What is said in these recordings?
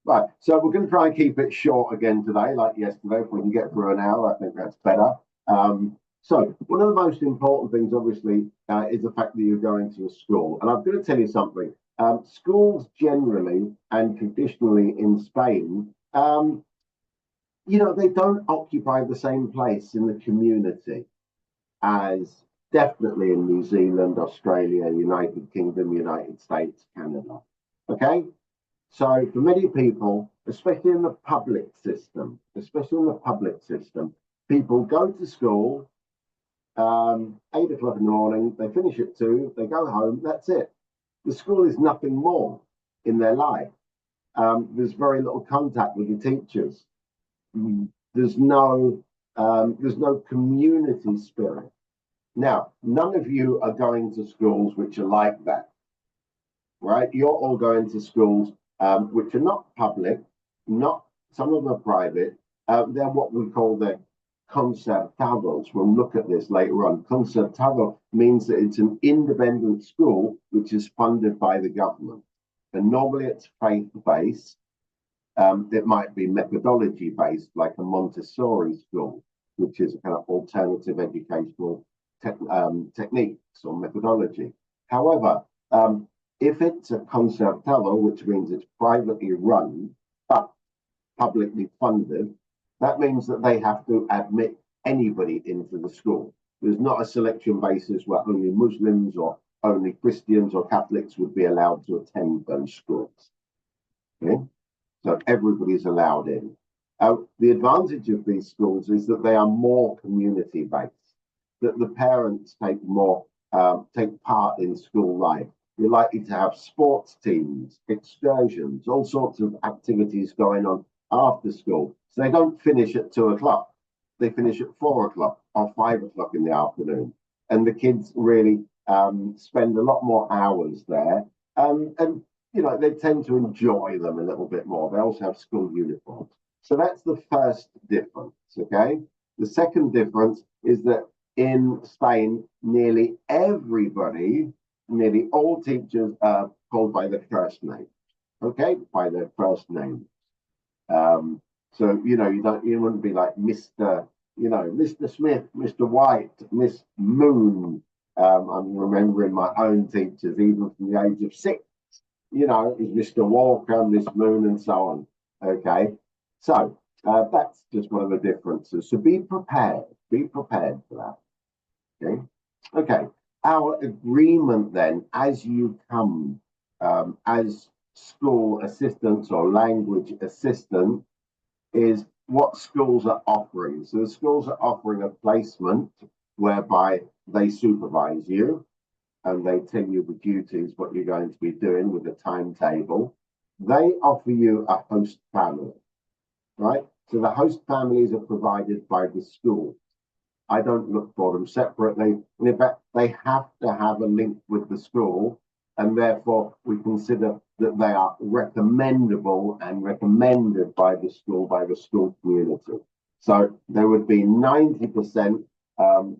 Right, so we're going to try and keep it short again today, like yesterday. If we can get through an hour, I think that's better. So one of the most important things, obviously, is the fact that you're going to a school. And I'm going to tell you something. Schools generally and traditionally in Spain, they don't occupy the same place in the community as definitely in New Zealand, Australia, United Kingdom, United States, Canada. Okay? So for many people, especially in the public system, people go to school 8 o'clock in the morning, they finish at 2, they go home, that's it. The school is nothing more in their life. There's very little contact with the teachers. There's no community spirit. Now, none of you are going to schools which are like that, right? You're all going to schools which are not public, some of them are private. They're what we call the concertados. We'll look at this later on. Concertado means that it's an independent school which is funded by the government. And normally it's faith-based. It might be methodology-based, like a Montessori school, which is a kind of alternative educational techniques or methodology. However, if it's a concertado, which means it's privately run, but publicly funded, that means that they have to admit anybody into the school. There's not a selection basis where only Muslims or only Christians or Catholics would be allowed to attend those schools. Okay? So everybody's allowed in. The advantage of these schools is that they are more community-based, that the parents take part in school life. You're likely to have sports teams, excursions, all sorts of activities going on after school. So they don't finish at 2 o'clock. They finish at 4 o'clock or 5 o'clock in the afternoon. And the kids really spend a lot more hours there. And they tend to enjoy them a little bit more. They also have school uniforms. So that's the first difference, okay? The second difference is that in Spain, nearly all teachers are called by their first name, okay? By their first name. So, you wouldn't be like Mr. Smith, Mr. White, Miss Moon. I'm remembering my own teachers, even from the age of 6, is Mr. Walker, Miss Moon, and so on. Okay. So that's just one of the differences. So be prepared for that. Okay. Okay. Our agreement then, as you come as school assistants or language assistants, is what schools are offering. So the schools are offering a placement whereby they supervise you and they tell you the duties, what you're going to be doing with the timetable. They offer you a host family, right? So the host families are provided by the school. I don't look for them separately. And in fact, they have to have a link with the school, and therefore we consider that they are recommendable and recommended by the school community. So there would be 90%,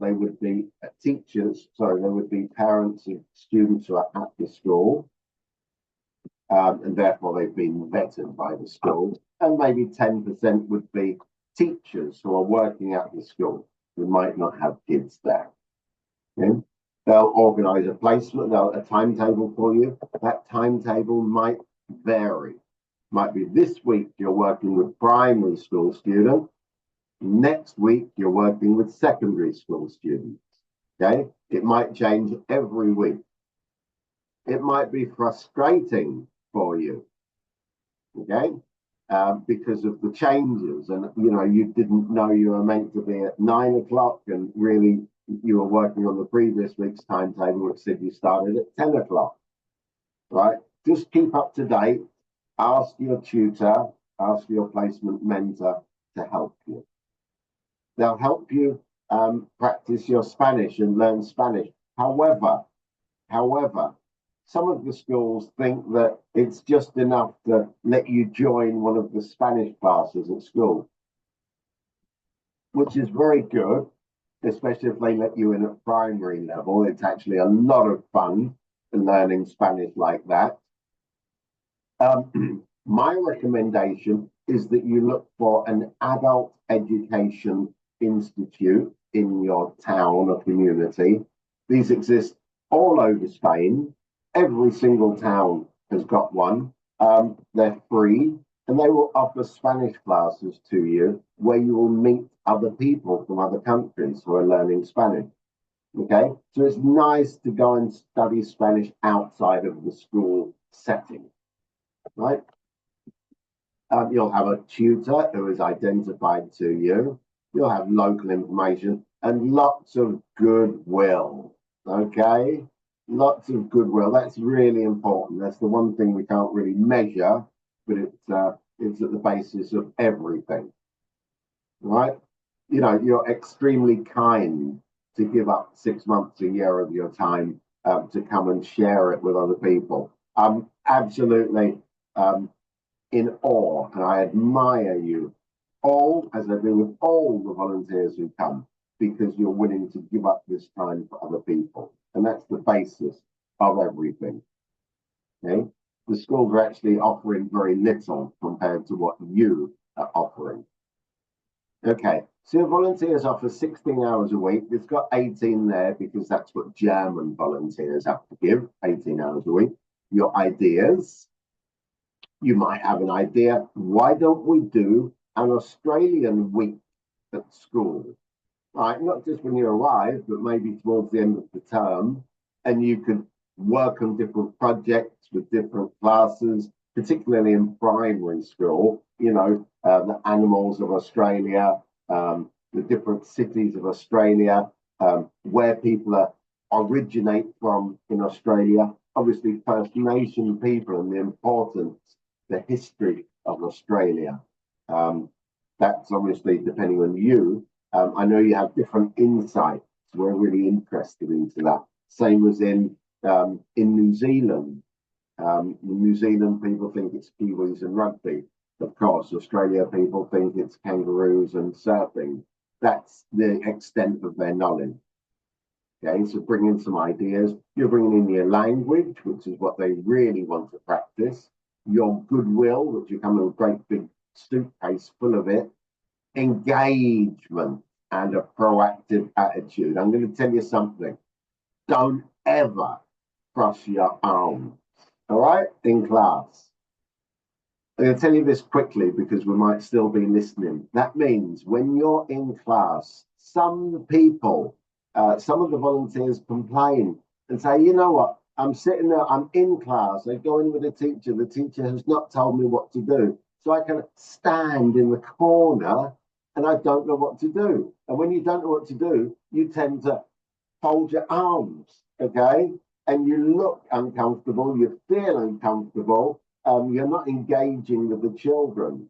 they would be teachers, sorry, there would be parents of students who are at the school, and therefore they've been vetted by the school, and maybe 10% would be teachers who are working at the school who might not have kids there. Okay? They'll organize a placement, a timetable for you. That timetable might vary. Might be this week you're working with primary school students. Next week you're working with secondary school students. Okay? It might change every week. It might be frustrating for you. Okay? Because of the changes, and you didn't know you were meant to be at 9 o'clock, and really you were working on the previous week's timetable, which said you started at 10 o'clock, right? Just keep up to date. Ask your tutor, ask your placement mentor to help you. They'll help you practice your Spanish and learn Spanish. However, some of the schools think that it's just enough to let you join one of the Spanish classes at school, which is very good, especially if they let you in at primary level. It's actually a lot of fun learning Spanish like that. My recommendation is that you look for an adult education institute in your town or community. These exist all over Spain. Every single town has got one. They're free and they will offer Spanish classes to you where you will meet other people from other countries who are learning Spanish. Okay, so it's nice to go and study Spanish outside of the school setting, right? You'll have a tutor who is identified to you. You'll have local information and lots of goodwill. Okay, lots of goodwill. That's really important. That's the one thing we can't really measure, but it's at the basis of everything, right? You know, you're extremely kind to give up 6 months, a year of your time to come and share it with other people. Absolutely in awe, and I admire you all, as I do with all the volunteers who come, because you're willing to give up this time for other people. And that's the basis of everything. Okay? The schools are actually offering very little compared to what you are offering. Okay, so volunteers offer 16 hours a week. It's got 18 there because that's what German volunteers have to give, 18 hours a week. Your ideas, you might have an idea. Why don't we do an Australian week at school? Right, not just when you arrive, but maybe towards the end of the term, and you could work on different projects with different classes, particularly in primary school. You know, the animals of Australia, the different cities of Australia, where people originate from in Australia. Obviously, First Nation people and the importance, the history of Australia. That's obviously depending on you. I know you have different insights. We're really interested into that. Same as in New Zealand. New Zealand people think it's Kiwis and rugby. Of course, Australia people think it's kangaroos and surfing. That's the extent of their knowledge. Okay, so bring in some ideas. You're bringing in your language, which is what they really want to practice. Your goodwill, which you come in a great big suitcase full of it. Engagement and a proactive attitude. I'm going to tell you something. Don't ever cross your arms, all right, in class. I'm going to tell you this quickly because we might still be listening. That means when you're in class, some people, some of the volunteers complain and say, you know what, I'm sitting there, I'm in class, I go in with the teacher has not told me what to do. So I can stand in the corner and I don't know what to do. And when you don't know what to do, you tend to fold your arms, okay? And you look uncomfortable, you feel uncomfortable, you're not engaging with the children.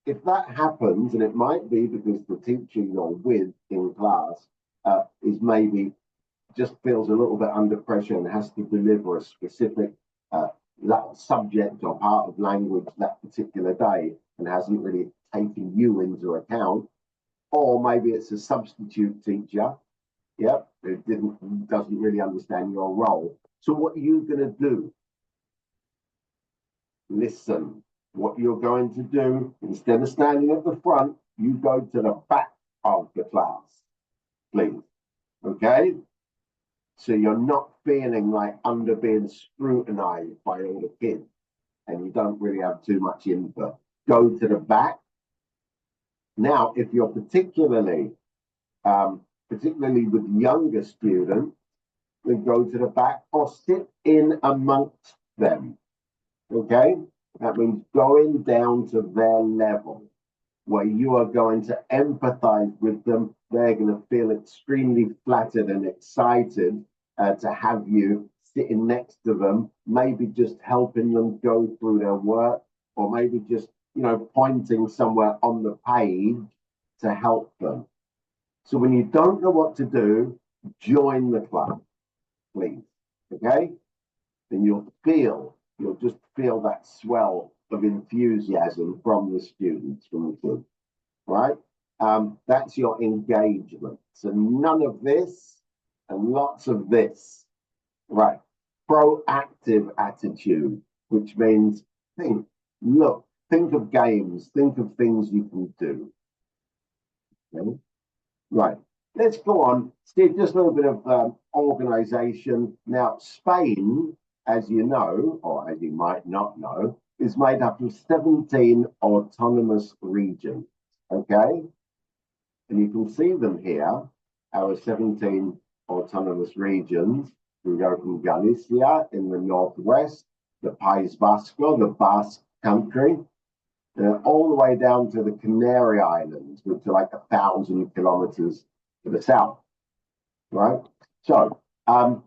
If that happens, and it might be because the teacher you're with in class is maybe just feels a little bit under pressure and has to deliver a specific that subject or part of language that particular day and hasn't really taken you into account, or maybe it's a substitute teacher, who doesn't really understand your role. So what are you going to do? Listen. What you're going to do, instead of standing at the front, you go to the back of the class, please. Okay? So you're not feeling like under being scrutinized by all the kids and you don't really have too much input. Go to the back. Now, if you're particularly with younger students, then go to the back or sit in amongst them. Okay? That means going down to their level where you are going to empathize with them. They're going to feel extremely flattered and excited to have you sitting next to them, maybe just helping them go through their work, or maybe just, pointing somewhere on the page to help them. So when you don't know what to do, join the club, please. Okay? Then you'll just feel that swell of enthusiasm from the students, from the kids, right? That's your engagement. So none of this and lots of this, right? Proactive attitude, which means think, look, think of games, think of things you can do. Okay? Right. Let's go on. See just a little bit of organization. Now, Spain, as you know, or as you might not know, is made up of 17 autonomous regions. Okay? And you can see them here, our 17 autonomous regions. We go from Galicia in the northwest, the País Vasco, the Basque country, all the way down to the Canary Islands, which are like 1,000 kilometers to the south, right? So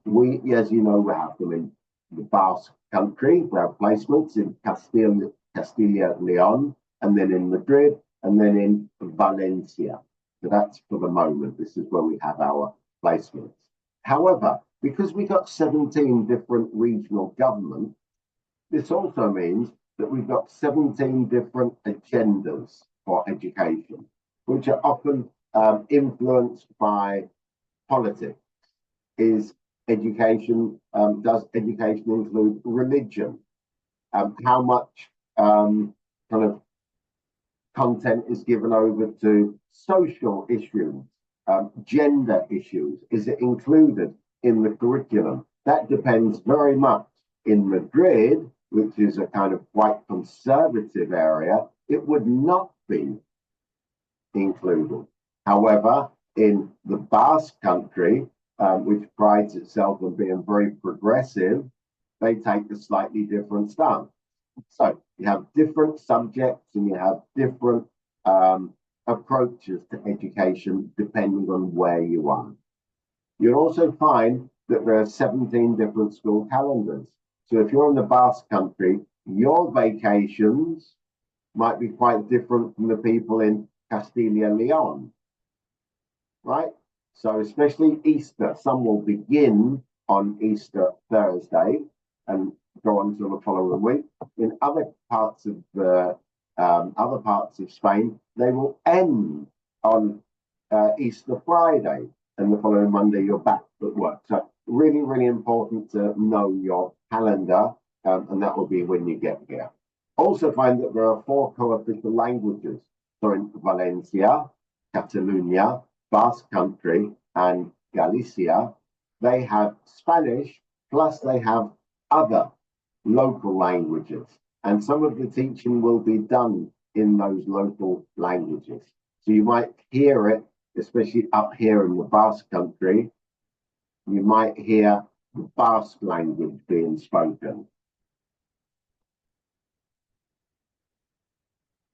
we, as you know, we have them in the Basque country. We have placements in Castilla, Leon, and then in Madrid, and then in Valencia. So that's for the moment. This is where we have our placements. However, because we got 17 different regional governments, this also means that we've got 17 different agendas for education, which are often influenced by politics. Is education, does education include religion? How much kind of content is given over to social issues, gender issues? Is it included in the curriculum? That depends very much. In Madrid, which is a kind of quite conservative area, it would not be included. However, in the Basque country, which prides itself on being very progressive, they take a slightly different stance. So you have different subjects and you have different approaches to education depending on where you are. You'll also find that there are 17 different school calendars. So if you're in the Basque country, your vacations might be quite different from the people in Castilla and Leon, right? So especially Easter, some will begin on Easter Thursday and go on until the following week. In other parts of Spain, they will end on Easter Friday, and the following Monday you're back at work. So really, really important to know your calendar, and that will be when you get here. Also find that there are 4 co-official languages. So in Valencia, Catalonia, Basque Country, and Galicia, they have Spanish, plus they have other local languages. And some of the teaching will be done in those local languages. So you might hear it, especially up here in the Basque Country, you might hear the Basque language being spoken.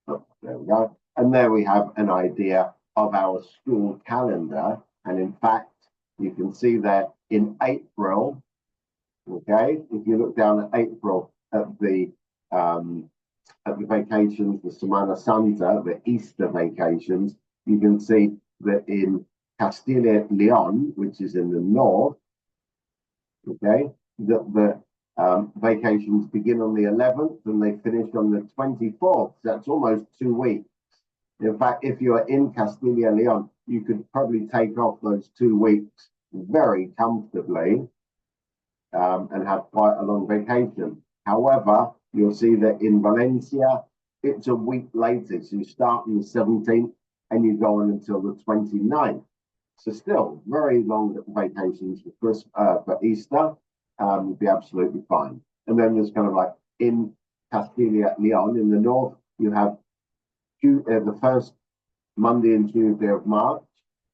Oh, there we go. And there we have an idea of our school calendar. And in fact, you can see there in April, okay, if you look down at April at the vacations, the Semana Santa, the Easter vacations, you can see that in Castilla and Leon, which is in the north, okay, that the vacations begin on the 11th and they finish on the 24th. That's almost 2 weeks. In fact, if you are in Castilla and Leon, you could probably take off those 2 weeks very comfortably and have quite a long vacation. However, you'll see that in Valencia, it's a week later. So you start on the 17th and you go on until the 29th. So still very long vacations for Easter, would be absolutely fine. And then there's kind of like in Castilla and Leon in the north, you have the first Monday and Tuesday of March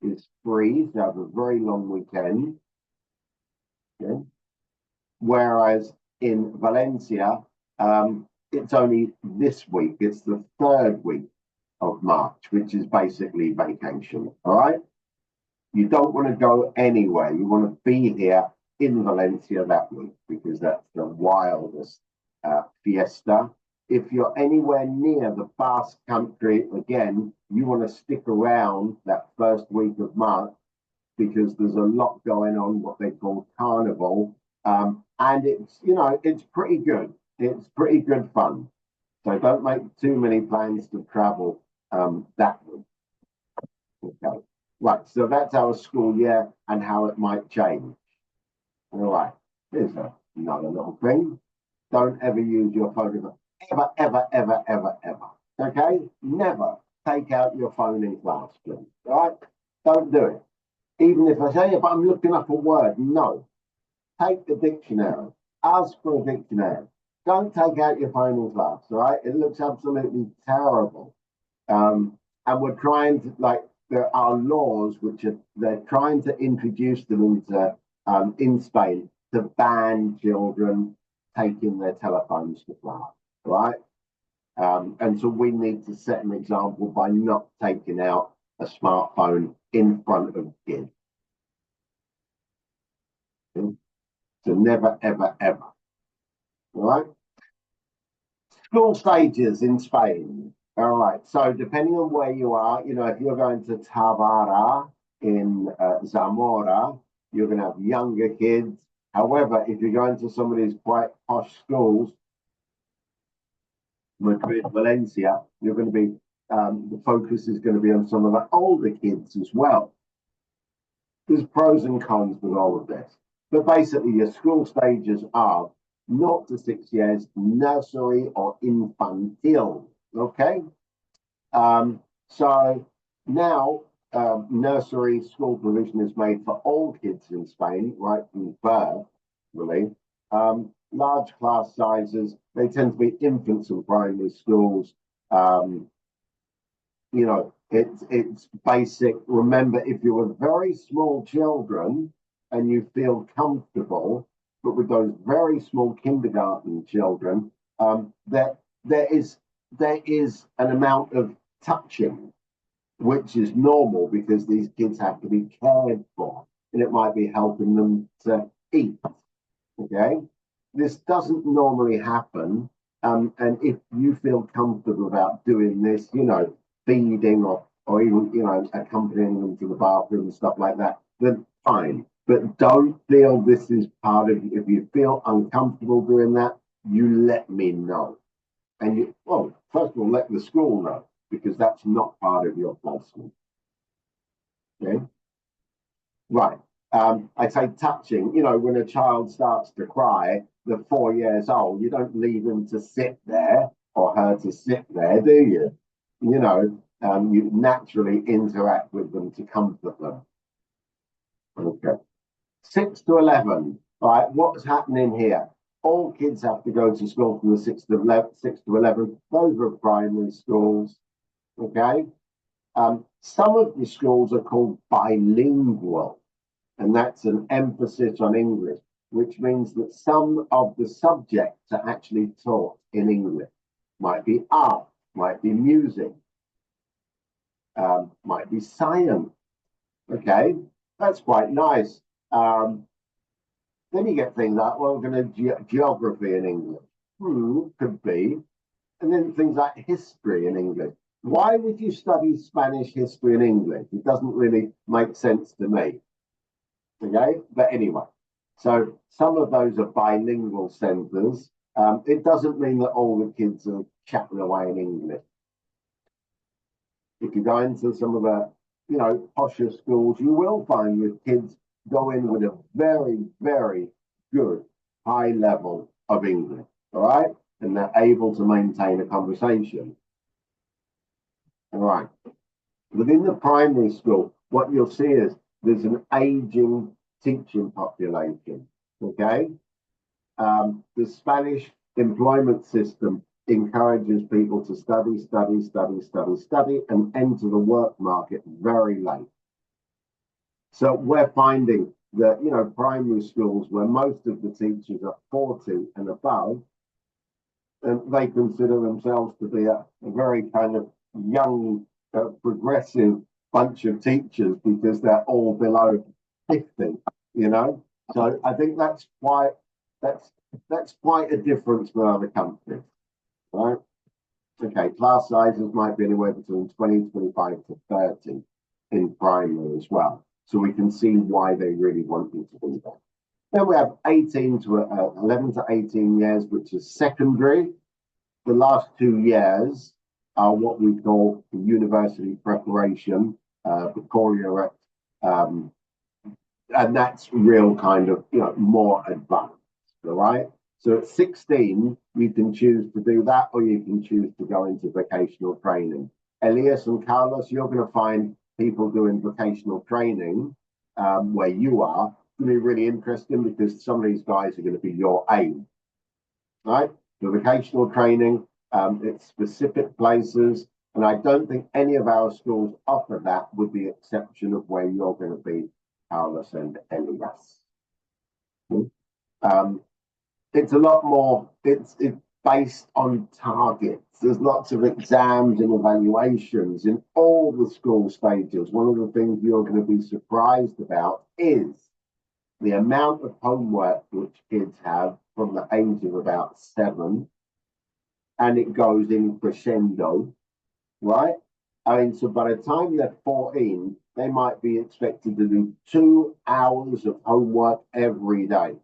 is free, so you have a very long weekend. Okay. Whereas in Valencia, it's only this week, it's the 3rd week of March, which is basically vacation. All right. You don't want to go anywhere. You want to be here in Valencia that week because that's the wildest fiesta. If you're anywhere near the Basque Country, again, you want to stick around that 1st week of March because there's a lot going on, what they call Carnival. And it's, you know, it's pretty good. It's pretty good fun. So don't make too many plans to travel that week. Okay. Right, so that's our school year and how it might change. All right, here's another little thing. Don't ever use your photograph ever, ever, ever, ever, ever. Okay? Never take out your phone in class, please. All right? Don't do it. Even if I say, if I'm looking up a word, no. Take the dictionary. Ask for a dictionary. Don't take out your phone in class, all right? It looks absolutely terrible. And we're trying to, like, there are laws which are, they're trying to introduce them into, in Spain, to ban children taking their telephones to class, right? And so we need to set an example by not taking out a smartphone in front of kids. Okay? So never, ever, ever. All right? School stages in Spain. All right. So depending on where you are, you know, if you're going to Tavara in Zamora, you're going to have younger kids. However, if you're going to some of these quite posh schools, Madrid, Valencia, you're going to be, the focus is going to be on some of the older kids as well. There's pros and cons with all of this. But basically, your school stages are 0 to 6 years, nursery or infantil. Okay? So now nursery school provision is made for all kids in Spain, right from birth, really. Large class sizes, they tend to be infants in primary schools. You know, it's basic. Remember, if you were very small children and you feel comfortable, but with those very small kindergarten children, there is an amount of touching, which is normal because these kids have to be cared for, and it might be helping them to eat. Okay, this doesn't normally happen, and if you feel comfortable about doing this, you know, feeding or even, you know, accompanying them to the bathroom and stuff like that, then fine. But don't feel this is part of, if you feel uncomfortable doing that, you let me know. And you, well, first of all, let the school know, because that's not part of your placement. Okay? Right. I say touching, you know, when a child starts to cry, they're 4 years old, you don't leave them to sit there or her to sit there, do you? You know, you naturally interact with them to comfort them. Okay. 6 to 11. Right. What's happening here? All kids have to go to school from the 6 to 11. 6 to 11. Those are primary schools. Okay. Some of the schools are called bilingual, and that's an emphasis on English, which means that some of the subjects are actually taught in English. Might be art, might be music, might be science. Okay, that's quite nice. Then you get things like, well, we're going to geography in English. Could be. And then things like history in English. Why would you study Spanish history in English? It doesn't really make sense to me. Okay, but anyway, so some of those are bilingual centers. It doesn't mean that all the kids are chatting away in English. If you go into some of the, you know, posher schools, you will find your kids go in with a very, very good high level of English, all right? And they're able to maintain a conversation. All right. Within the primary school, what you'll see is there's an aging teaching population, okay? The Spanish employment system encourages people to study, and enter the work market very late. So we're finding that, you know, primary schools where most of the teachers are 40 and above, and they consider themselves to be a very kind of young, progressive bunch of teachers because they're all below 50, you know. So I think that's quite a difference with other countries, right? Okay, class sizes might be anywhere between 20, 25 to 30 in primary as well. So we can see why they really want you to do that. Then we have 18 to 11 to 18 years, which is secondary. The last 2 years are what we call university preparation, baccalaureate, and that's real kind of, you know, more advanced, all right? So at 16, you can choose to do that, or you can choose to go into vocational training. Elias and Carlos, you're going to find people doing vocational training where you are. It's going to be really interesting because some of these guys are going to be your age, right? The vocational training, it's specific places, and I don't think any of our schools offer that, with the exception of where you're going to be, Carlos and Elias. It's a lot more, it's based on targets. There's lots of exams and evaluations in all the school stages. One of the things you're going to be surprised about is the amount of homework which kids have from the age of about 7, and it goes in crescendo, right? I mean, so by the time they're 14, they might be expected to do 2 hours of homework every day.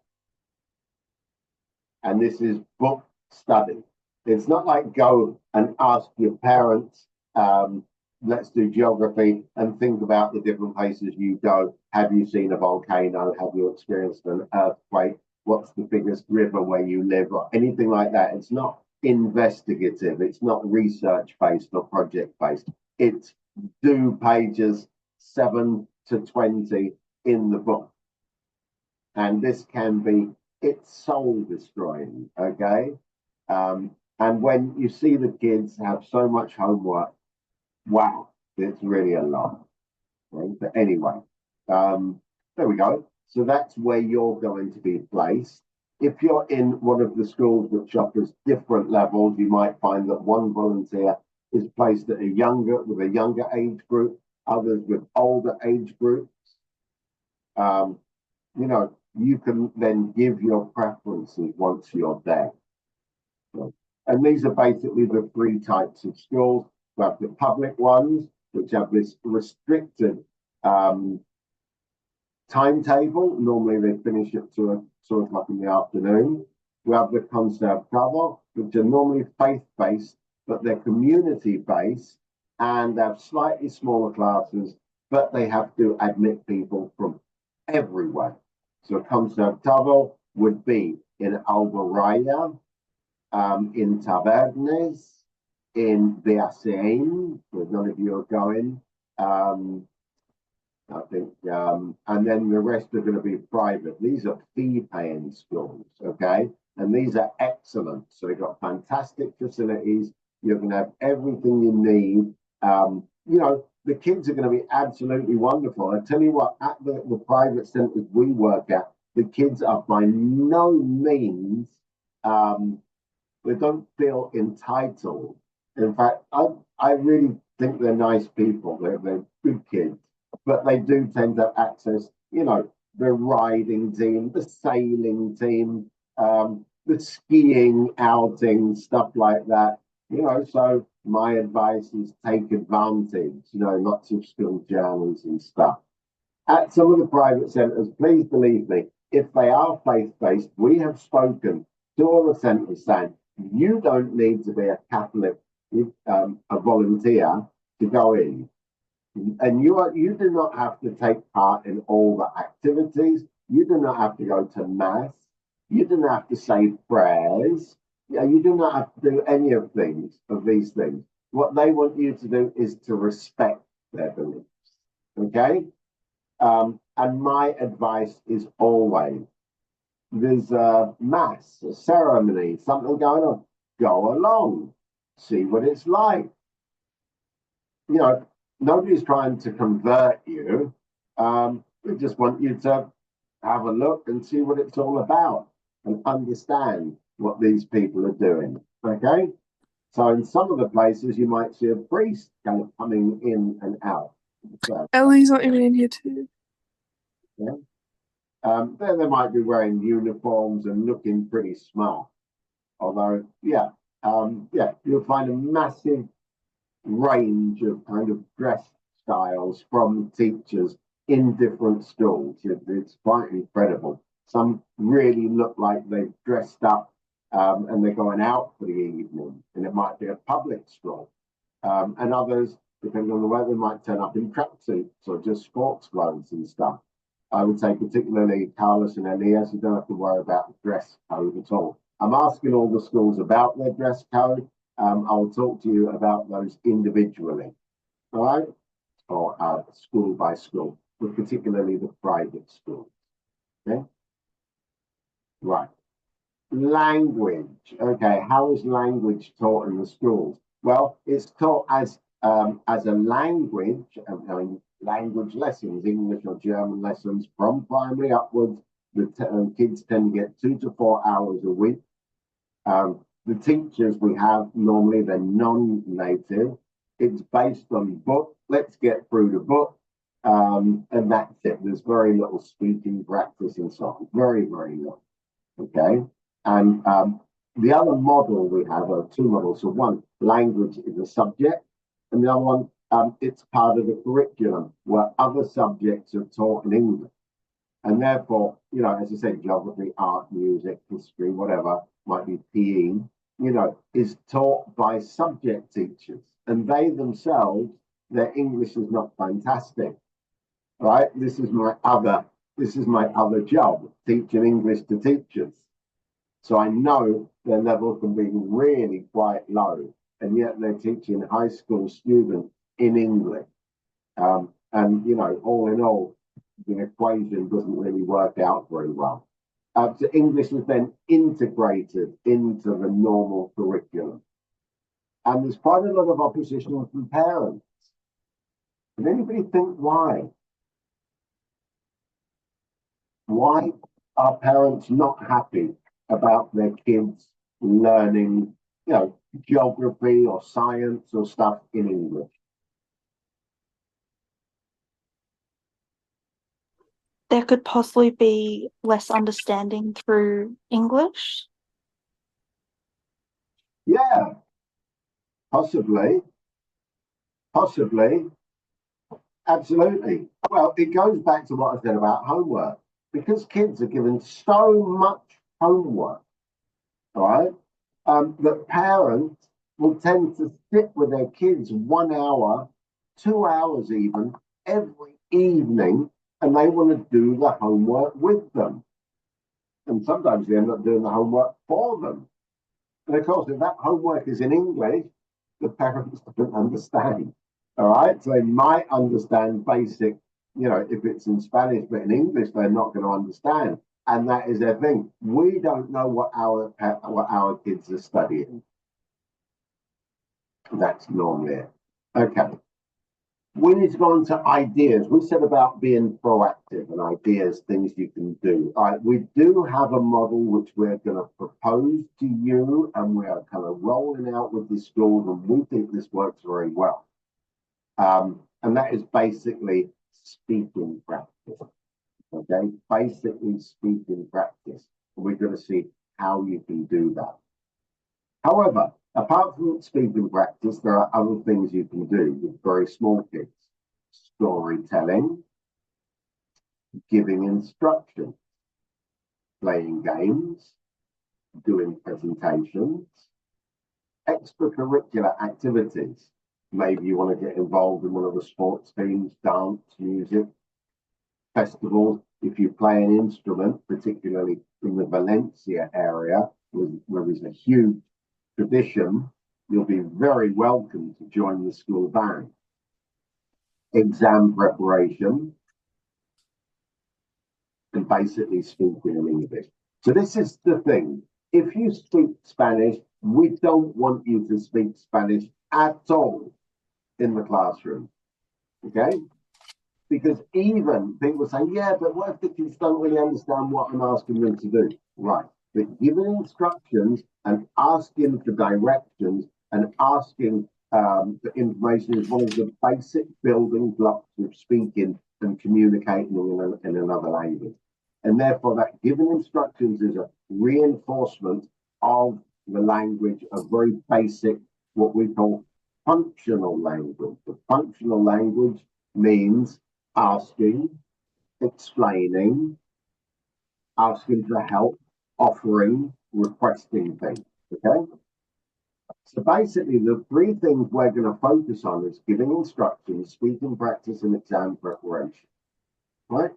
And this is book study. It's not like go and ask your parents, let's do geography and think about the different places you go. Have you seen a volcano? Have you experienced an earthquake? What's the biggest river where you live? Or anything like that. It's not investigative. It's not research-based or project-based. It's do pages 7 to 20 in the book. And this can be, it's soul destroying, okay? And when you see the kids have so much homework, wow, it's really a lot. Right? But anyway, there we go. So that's where you're going to be placed. If you're in one of the schools which offers different levels, you might find that one volunteer is placed at with a younger age group, others with older age groups. You know, you can then give your preferences once you're there. And these are basically the 3 types of schools. We have the public ones, which have this restricted timetable. Normally they finish at 2 o'clock in the afternoon. We have the conservador, which are normally faith-based, but they're community-based and have slightly smaller classes, but they have to admit people from everywhere. So conservador would be in Alboraya, in Tavernes, in Beasain, where none of you are going. I think, and then the rest are going to be private. These are fee-paying schools, okay? And these are excellent. So they've got fantastic facilities. You're going to have everything you need. You know, the kids are going to be absolutely wonderful. I tell you what, at the private centers we work at, the kids are by no means, they don't feel entitled. In fact, I really think they're nice people. They're good kids. But they do tend to access, you know, the riding team, the sailing team, the skiing outing, stuff like that. You know, so my advice is take advantage, you know, lots of school journeys and stuff. At some of the private centres, please believe me, if they are faith-based, we have spoken to all the centres saying, you don't need to be a Catholic, a volunteer to go in. And you do not have to take part in all the activities. You do not have to go to mass. You do not have to say prayers. You do not have to do any of these things. What they want you to do is to respect their beliefs. Okay? And my advice is always, there's a mass, a ceremony, something going on, go along, see what it's like. You know, nobody's trying to convert you. We just want you to have a look and see what it's all about and understand what these people are doing. Okay? So in some of the places, you might see a priest kind of coming in and out. So, Ellie's not even in here too. Yeah. Then they might be wearing uniforms and looking pretty smart. Although, yeah, you'll find a massive range of kind of dress styles from teachers in different schools. It's quite incredible. Some really look like they've dressed up and they're going out for the evening, and it might be a public school. And others, depending on the weather, they might turn up in tracksuits or just sports clothes and stuff. I would say particularly Carlos and Elias, you don't have to worry about the dress code at all. I'm asking all the schools about their dress code. I'll talk to you about those individually, all right? Or school by school, but particularly the private schools. Okay, right. Language. Okay, how is language taught in the schools? Well, it's taught as a language. I mean, language lessons, English or German lessons from primary upwards. The kids tend to get 2 to 4 hours a week. The teachers we have normally they're non-native. It's based on book. Let's get through the book, and that's it. There's very little speaking practice and so on. Very, very little. Okay, and the other model we have are two models. So one, language is a subject, and the other one, it's part of the curriculum where other subjects are taught in English. And therefore, you know, as I said, geography, art, music, history, whatever, might be PE, you know, is taught by subject teachers. And they themselves, their English is not fantastic. Right? This is my other job, teaching English to teachers. So I know their level can be really quite low, and yet they're teaching high school students in English. And you know, all in all, the equation doesn't really work out very well. So English was then integrated into the normal curriculum. And there's quite a lot of opposition from parents. Can anybody think why? Why are parents not happy about their kids learning, you know, geography or science or stuff in English? There could possibly be less understanding through English. Yeah, possibly, possibly, absolutely. Well, it goes back to what I said about homework. Because kids are given so much homework, all right, that parents will tend to sit with their kids 1 hour, 2 hours even, every evening, and they want to do the homework with them. And sometimes they end up doing the homework for them. And of course, if that homework is in English, the parents don't understand. All right. So they might understand basic, you know, if it's in Spanish, but in English, they're not going to understand. And that is their thing. We don't know what our kids are studying. That's normally it. Okay. We need to go on to ideas. We said about being proactive and ideas, things you can do. All right, we do have a model which we're going to propose to you, and we are kind of rolling out with the schools, and we think this works very well. And that is basically speaking practice. Okay, basically speaking practice. And we're going to see how you can do that. However, apart from speaking practice, there are other things you can do with very small kids. Storytelling, giving instructions, playing games, doing presentations, extracurricular activities. Maybe you want to get involved in one of the sports teams, dance, music, festivals. If you play an instrument, particularly in the Valencia area, where there's a huge tradition, you'll be very welcome to join the school band. Exam preparation, and basically speaking in English. So this is the thing. If you speak Spanish, we don't want you to speak Spanish at all in the classroom. Okay? Because even people say, yeah, but what if the kids don't really understand what I'm asking them to do? Right. But giving instructions and asking for directions and asking for information is one of the basic building blocks of speaking and communicating in another language. And therefore, that giving instructions is a reinforcement of the language, a very basic, what we call functional language. The functional language means asking, explaining, asking for help, offering, requesting things. Okay? So basically, the three things we're going to focus on is giving instructions, speaking practice, and exam preparation. Right?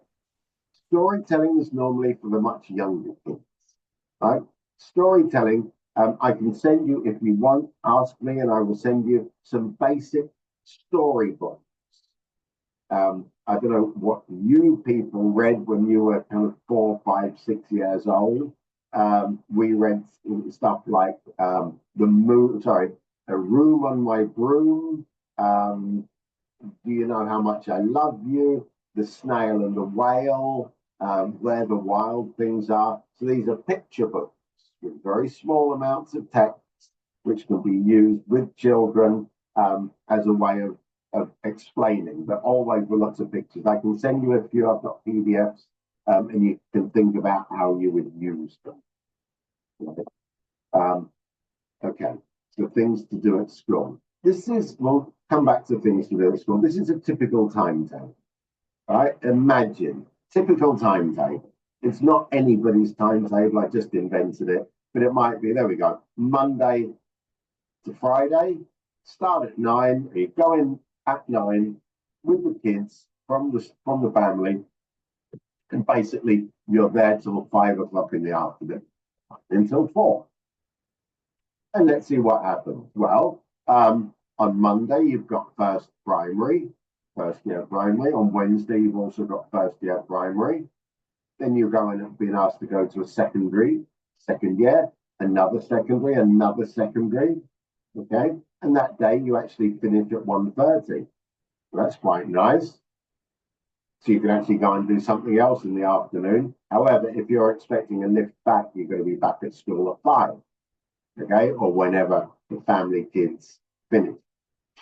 Storytelling is normally for the much younger kids. Right? storytelling. I can send you, if you want, ask me, and I will send you some basic storybooks. I don't know what you people read when you were kind of 4, 5, 6 years old. We read stuff like A Room on My Broom. Do You Know How Much I Love You? The Snail and the Whale. Where the Wild Things Are. So these are picture books with very small amounts of text, which can be used with children as a way of explaining, but always with lots of pictures. I can send you a few. I've got PDFs, and you can think about how you would use them. Okay, so things to do at school. We'll come back to things to do at school. This is a typical timetable, right? Imagine, typical timetable. It's not anybody's timetable, I just invented it, but it might be, there we go, Monday to Friday, start at 9, you go in at 9 with the kids from the family, and basically you're there till 5 o'clock in the afternoon, until 4. And let's see what happens. Well, on Monday, you've got first year primary. On Wednesday, you've also got first year primary. Then you're being asked to go to a second year, another secondary, okay? And that day, you actually finish at 1:30. Well, that's quite nice. So you can actually go and do something else in the afternoon. However, if you're expecting a lift back, you're going to be back at school at 5. Okay, or whenever the family kids finish.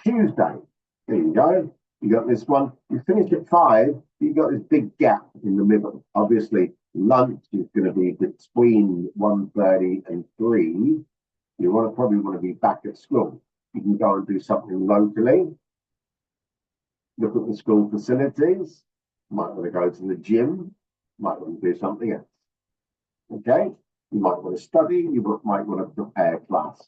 Tuesday, there you go. You got this one. You finish at 5. You got this big gap in the middle. Obviously, lunch is going to be between 1:30 and 3. You probably want to be back at school. You can go and do something locally. Look at the school facilities. Might want to go to the gym. Might want to do something else. Okay. You might want to study, you might want to prepare class.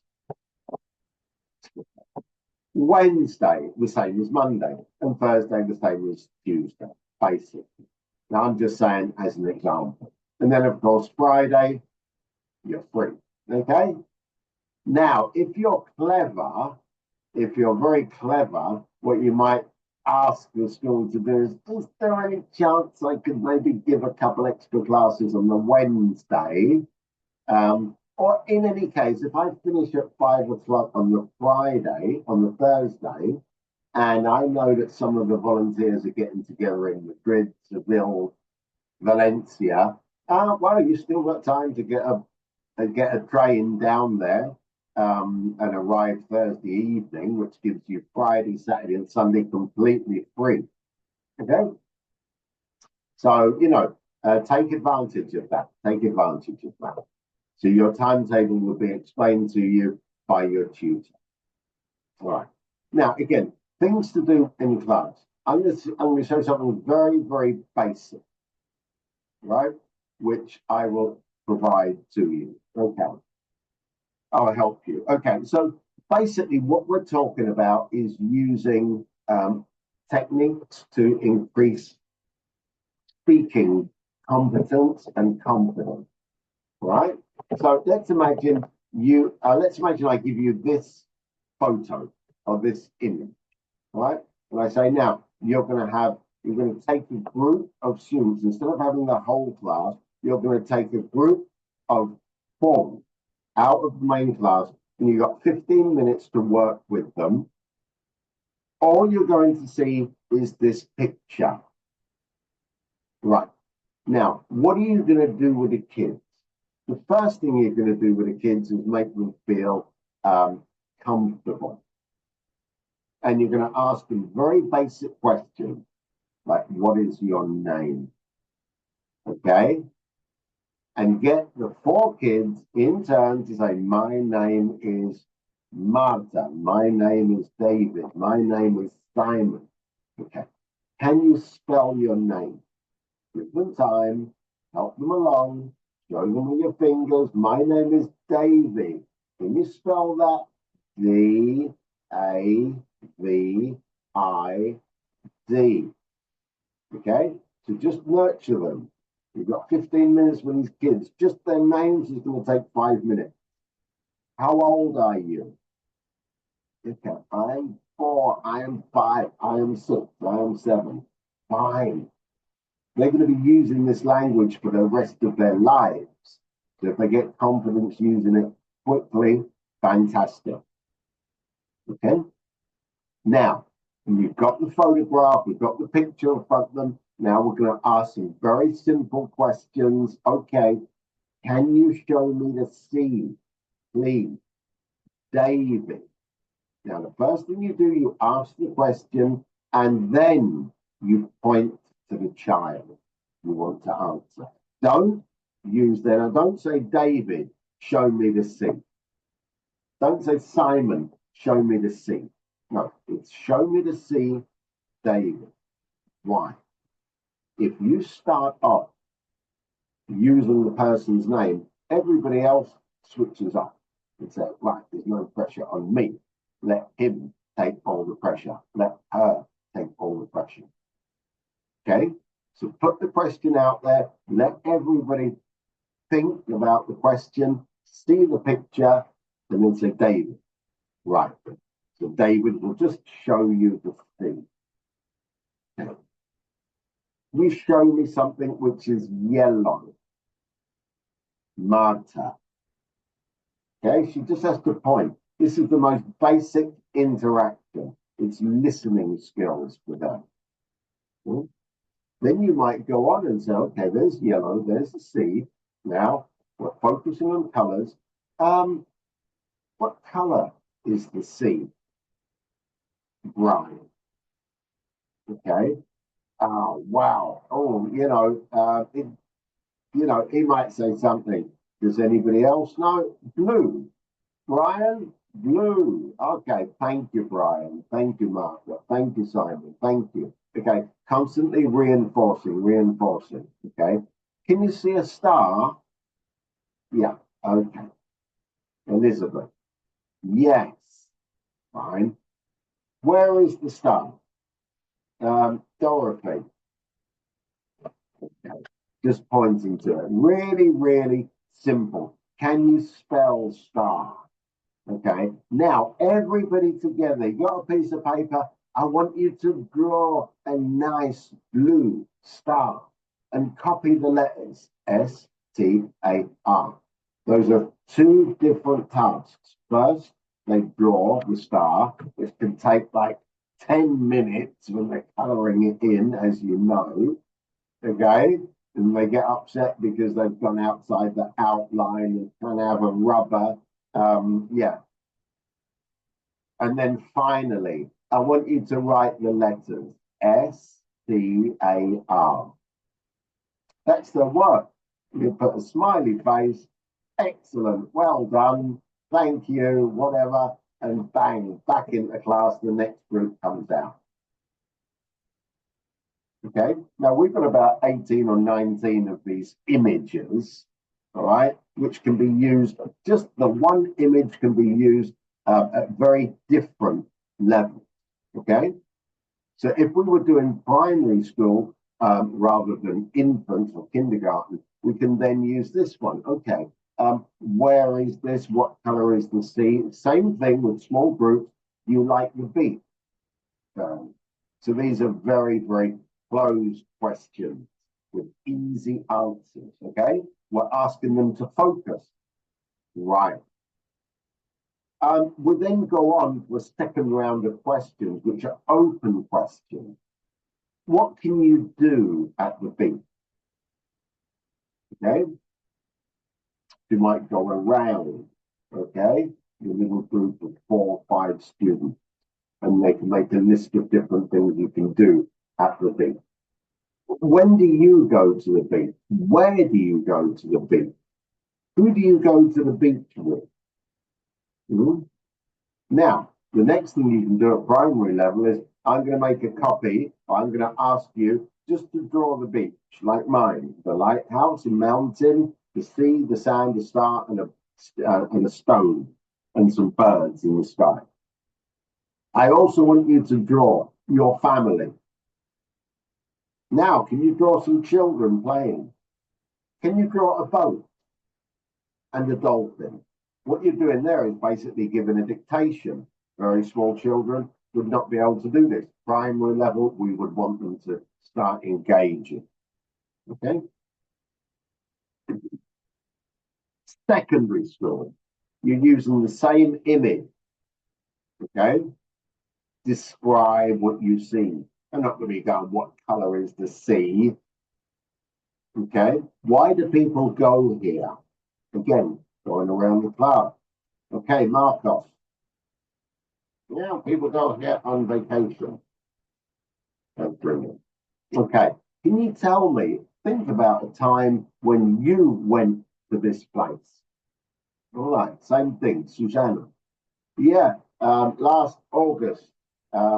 Wednesday, the same as Monday, and Thursday, the same as Tuesday, basically. Now, I'm just saying as an example. And then, of course, Friday, you're free. Okay? Now, if you're very clever, what you might ask the school to do is there any chance I could maybe give a couple extra classes on the Wednesday? Or in any case, if I finish at 5 o'clock on the Thursday, and I know that some of the volunteers are getting together in Madrid, Seville, Valencia, well, you still got time to get a train down there and arrive Thursday evening, which gives you Friday, Saturday, and Sunday completely free. Okay? So, take advantage of that. So your timetable will be explained to you by your tutor. All right. Now, again, things to do in class. I'm going to show something very, very basic, right? Which I will provide to you. Okay. I'll help you. Okay. So basically what we're talking about is using techniques to increase speaking competence and confidence, right? So let's imagine I give you this photo or this image, right? And I say, now you're going to take a group of students, instead of having the whole class, you're going to take a group of 4 out of the main class, and you've got 15 minutes to work with them. All you're going to see is this picture. Right. Now, what are you going to do with the kids? The first thing you're going to do with the kids is make them feel comfortable. And you're going to ask them very basic questions, like, what is your name? Okay? And get the 4 kids in turn to say, my name is Marta. My name is David. My name is Simon. Okay. Can you spell your name? Give them time, help them along, show them with your fingers. My name is Davy. Can you spell that? D-A-V-I-D. Okay? So just nurture them. You've got 15 minutes with these kids. Just their names is going to take 5 minutes. How old are you? Okay, I am 4, I am 5, I am 6, I am 7. Fine. They're going to be using this language for the rest of their lives. So if they get confidence using it quickly, fantastic. Okay? Now, you've got the photograph, we've got the picture in front of them. Now we're going to ask some very simple questions. Okay, can you show me the scene, please? David. Now, the first thing you do, you ask the question and then you point to the child you want to answer. Don't use that. Don't say, David, show me the scene. Don't say, Simon, show me the scene. No, it's show me the scene, David. Why? If you start off using the person's name, everybody else switches off and says, right, there's no pressure on me. Let him take all the pressure. Let her take all the pressure. Okay? So put the question out there. Let everybody think about the question, see the picture, and then say, David. Right. So David will just show you the thing. Okay. You show me something which is yellow. Marta. Okay, she just has to point. This is the most basic interaction. It's listening skills with her. Then you might go on and say, okay, there's yellow, there's the seed. Now we're focusing on colors. What color is the seed? Brown. Okay. Oh, wow. Oh, he might say something. Does anybody else know? Blue. Brian, blue. Okay, thank you, Brian. Thank you, Martha. Thank you, Simon. Thank you. Okay, constantly reinforcing. Okay. Can you see a star? Yeah. Okay. Elizabeth. Yes. Fine. Where is the star? Dorothy. Okay. Just pointing to it. Really, really simple. Can you spell star? Okay. Now, everybody together, you got a piece of paper. I want you to draw a nice blue star and copy the letters S-T-A-R. Those are 2 different tasks. First, they draw the star, which can take like 10 minutes when they're coloring it in, as you know. Okay. And they get upset because they've gone outside the outline and can have a rubber. Yeah. And then finally, I want you to write the letters S-T-A-R. That's the work. You put a smiley face. Excellent. Well done. Thank you. Whatever. And bang, back into class. The next group comes out. Okay. Now we've got about 18 or 19 of these images, all right, which can be used. Just the one image can be used at very different levels. Okay. So if we were doing primary school rather than infants or kindergarten, we can then use this one. Okay. Where is this? What color is the sea? Same thing with small groups. You like the beach. So these are very, very closed questions with easy answers. Okay. We're asking them to focus. Right. We then go on to a second round of questions, which are open questions. What can you do at the beach? Okay. You might go around, okay, your little group of 4 or 5 students, and they can make a list of different things you can do at the beach. When do you go to the beach? Where do you go to the beach? Who do you go to the beach with? Now, the next thing you can do at primary level is I'm going to make a copy. I'm going to ask you just to draw the beach like mine, the lighthouse, a mountain, the sea, the sand, the star, and a stone, and some birds in the sky. I also want you to draw your family. Now, can you draw some children playing? Can you draw a boat and a dolphin? What you're doing there is basically giving a dictation. Very small children would not be able to do this. Primary level, we would want them to start engaging. Okay. Secondary school, you're using the same image. Okay. Describe what you see. I'm not going to be going, what color is the sea? Okay. Why do people go here? Again, going around the club. Okay, Marcos. Yeah, people go here on vacation. That's brilliant. Okay, can you tell me, think about a time when you went to this place? All right, same thing, Susanna. Yeah, last August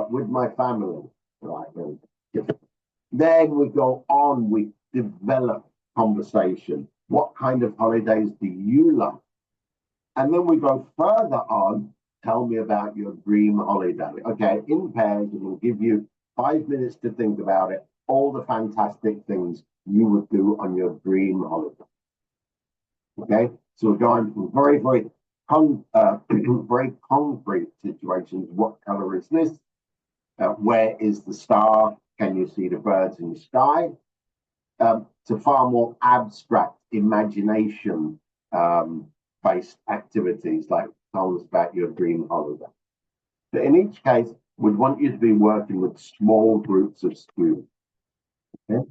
with my family. Right, then we go on, we develop conversation. What kind of holidays do you like? And then we go further on, tell me about your dream holiday. Okay, in pairs, we'll give you 5 minutes to think about it, all the fantastic things you would do on your dream holiday. Okay, so we're going from very very concrete situations. What color is this? Where is the star? Can you see the birds in the sky? To far more abstract imagination based activities like tell us about your dream holiday. But in each case, we'd want you to be working with small groups of students. Okay?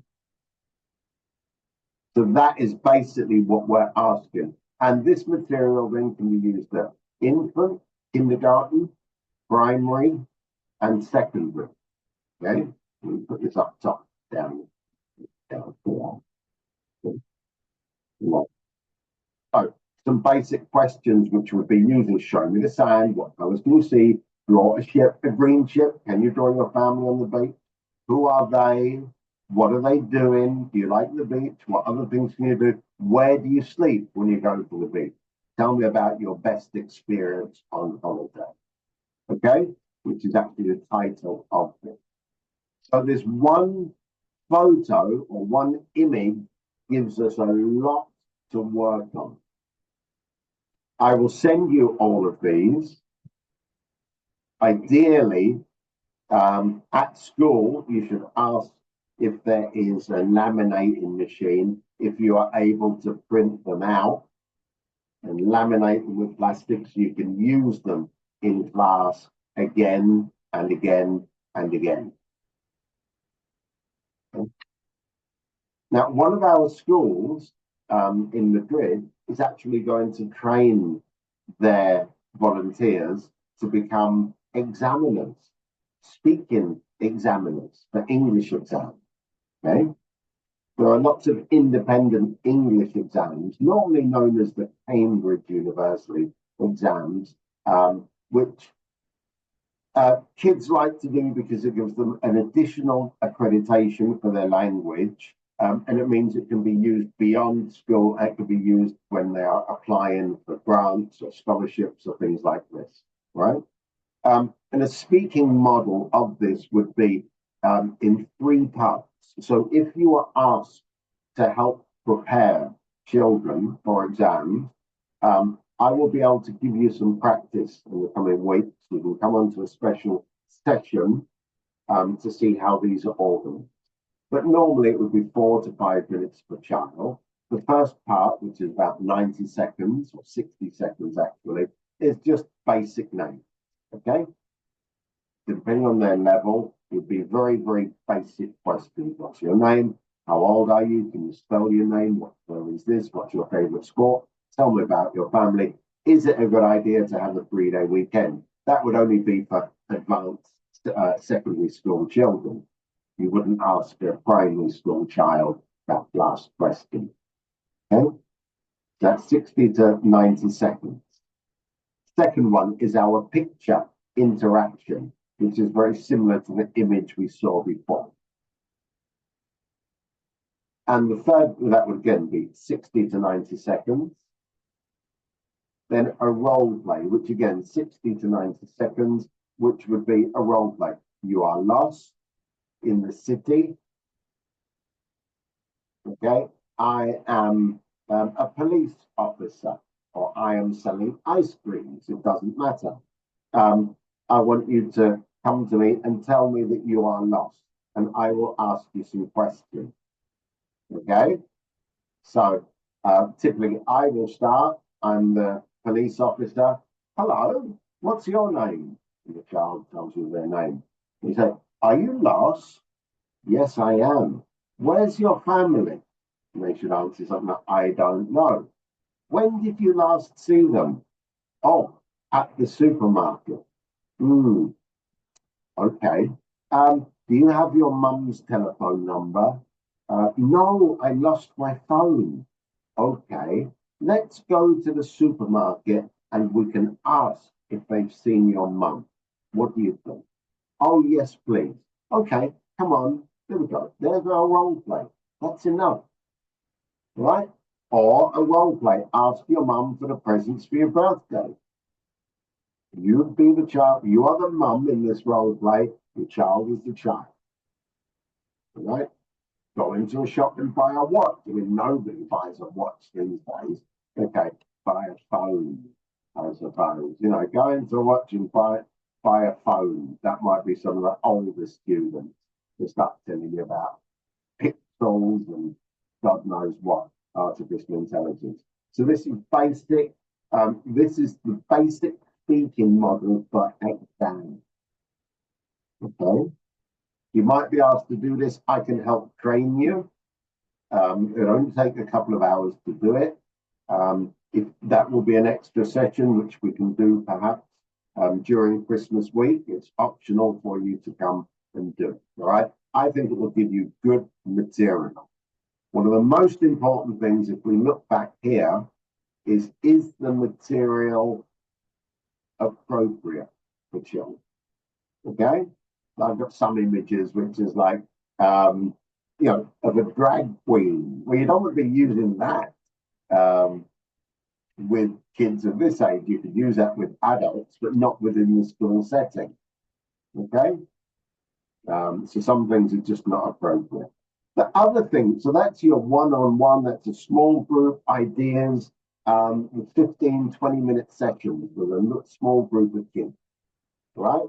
So that is basically what we're asking. And this material then can be used at infant, kindergarten, primary, and secondary. Okay, we put this up top, down here. So some basic questions which would be using show me the sand, what colours can you see? Draw a ship, a green ship. Can you draw your family on the beach? Who are they? What are they doing? Do you like the beach? What other things can you do? Where do you sleep when you go to the beach? Tell me about your best experience on holiday. Okay, which is actually the title of it. So this one photo or one image gives us a lot to work on. I will send you all of these. Ideally, at school, you should ask if there is a laminating machine, if you are able to print them out and laminate them with plastic so you can use them in class again and again and again. Now, one of our schools in Madrid is actually going to train their volunteers to become examiners, speaking examiners for English exams. Okay, there are lots of independent English exams, normally known as the Cambridge University exams, which kids like to do because it gives them an additional accreditation for their language. And it means it can be used beyond school. It can be used when they are applying for grants or scholarships or things like this, right? And a speaking model of this would be in 3 parts. So if you are asked to help prepare children for exams, I will be able to give you some practice in the coming weeks. We can come on to a special session to see how these are organized. But normally it would be 4 to 5 minutes per child. The first part, which is about 90 seconds or 60 seconds actually, is just basic names. Okay? Depending on their level, it would be very basic questions. What's your name? How old are you? Can you spell your name? What color is this? What's your favorite sport? Tell me about your family. Is it a good idea to have a 3-day weekend? That would only be for advanced secondary school children. You wouldn't ask a primary school child that last question. Okay? That's 60 to 90 seconds. Second one is our picture interaction, which is very similar to the image we saw before. And the third, that would again be 60 to 90 seconds. Then a role play, which again, 60 to 90 seconds, which would be a role play. You are lost in the city. Okay, I am a police officer, or I am selling ice creams. It doesn't matter. Um, I want you to come to me and tell me that you are lost, and I will ask you some questions. Okay? So typically, I will start. I'm the police officer. Hello, what's your name? And the child tells you their name. You say, are you lost? Yes, I am. Where's your family? And they should answer something like, I don't know. When did you last see them? Oh, at the supermarket. Hmm, okay. Do you have your mum's telephone number? No, I lost my phone. Okay, let's go to the supermarket and we can ask if they've seen your mum. What do you think? Oh, yes, please. Okay, come on. There we go. There's our role play. That's enough, right? Or a role play. Ask your mum for the presents for your birthday. You'd be the child. You are the mum in this role play. The child is the child, right? Go into a shop and buy a watch. I mean, nobody buys a watch these days. Okay, buy a phone, I suppose. You know, go into a watch and buy a phone. That might be some of the older students who start telling you about pixels and God knows what, artificial intelligence. So this is basic. This is the basic speaking model for exam. Okay. You might be asked to do this. I can help train you. It'll only take a couple of hours to do it. If that will be an extra session, which we can do perhaps during Christmas week. It's optional for you to come and do it. All right. I think it will give you good material. One of the most important things, if we look back here, is the material appropriate for children? Okay. I've got some images which is like, of a drag queen. Well, you don't want to be using that with kids of this age. You could use that with adults, but not within the school setting. Okay. So some things are just not appropriate. The other thing, so that's your one-on-one, that's a small group ideas, with 15, 20-minute sessions with a small group of kids, right?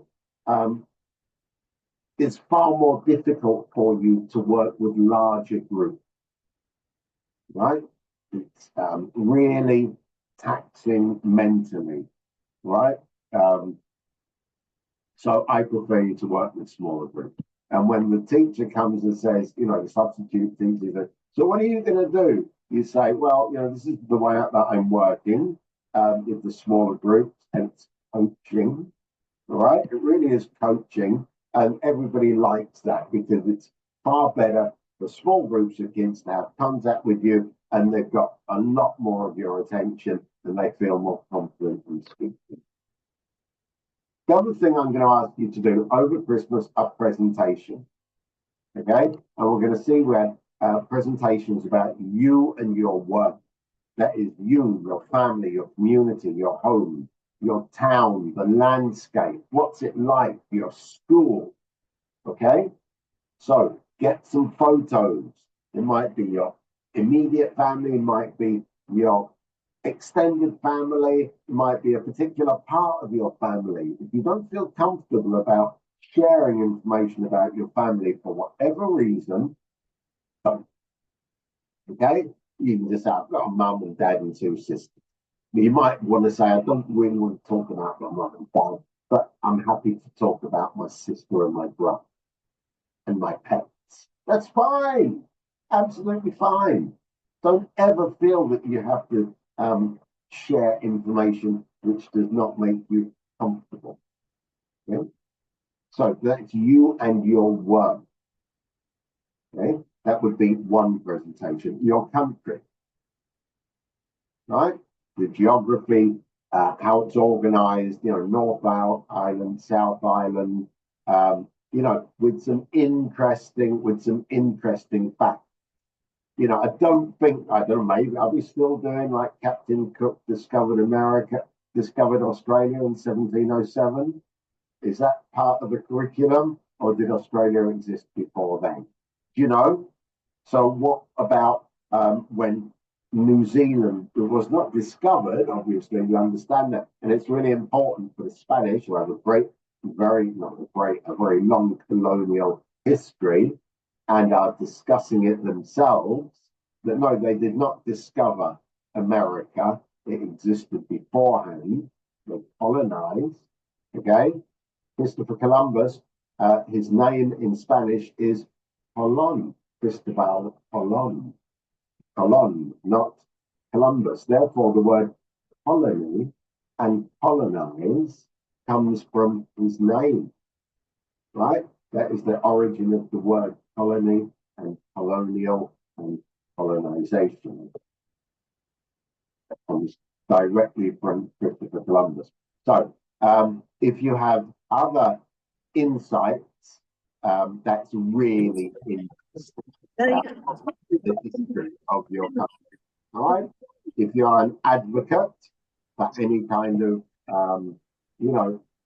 It's far more difficult for you to work with larger groups, right? It's really taxing mentally, right? So I prefer you to work with smaller groups. And when the teacher comes and says, the substitute teacher says, so what are you going to do? You say, well, this is the way that I'm working with the smaller groups, and it's coaching, all right? It really is coaching. And everybody likes that because it's far better for small groups of kids to have contact with you, and they've got a lot more of your attention and they feel more confident in speaking. The other thing I'm going to ask you to do over Christmas are presentations. Okay? And we're going to see where presentations about you and your work. That is you, your family, your community, your home, your town, the landscape. What's it like? Your school. Okay? So get some photos. It might be your immediate family, it might be your extended family, it might be a particular part of your family. If you don't feel comfortable about sharing information about your family for whatever reason, don't. Okay? You can just say, I've got a mum and dad and two sisters. You might want to say, I don't really want to talk about my mum and dad, but I'm happy to talk about my sister and my brother and my pets. That's fine. Absolutely fine. Don't ever feel that you have to share information which does not make you comfortable. Okay? So that's you and your work. Okay? That would be one presentation. Your country, right? The geography, how it's organized, North Island, South Island, with some interesting facts. I don't know, maybe are we still doing like Captain Cook discovered Australia in 1707? Is that part of the curriculum, or did Australia exist before then? Do you know? So what about when New Zealand was not discovered, obviously, we understand that. And it's really important for the Spanish, who have a great, not a great, a very long colonial history and are discussing it themselves, that no, they did not discover America. It existed beforehand. They colonized, okay? Christopher Columbus, his name in Spanish is Colon, Cristobal Colon. Colon, not Columbus. Therefore, the word colony and colonize comes from his name, right? That is the origin of the word colony and colonial and colonization. That comes directly from Christopher Columbus. So, if you have other insights, that's really interesting. The history of your country. All right. If you're an advocate for any kind of,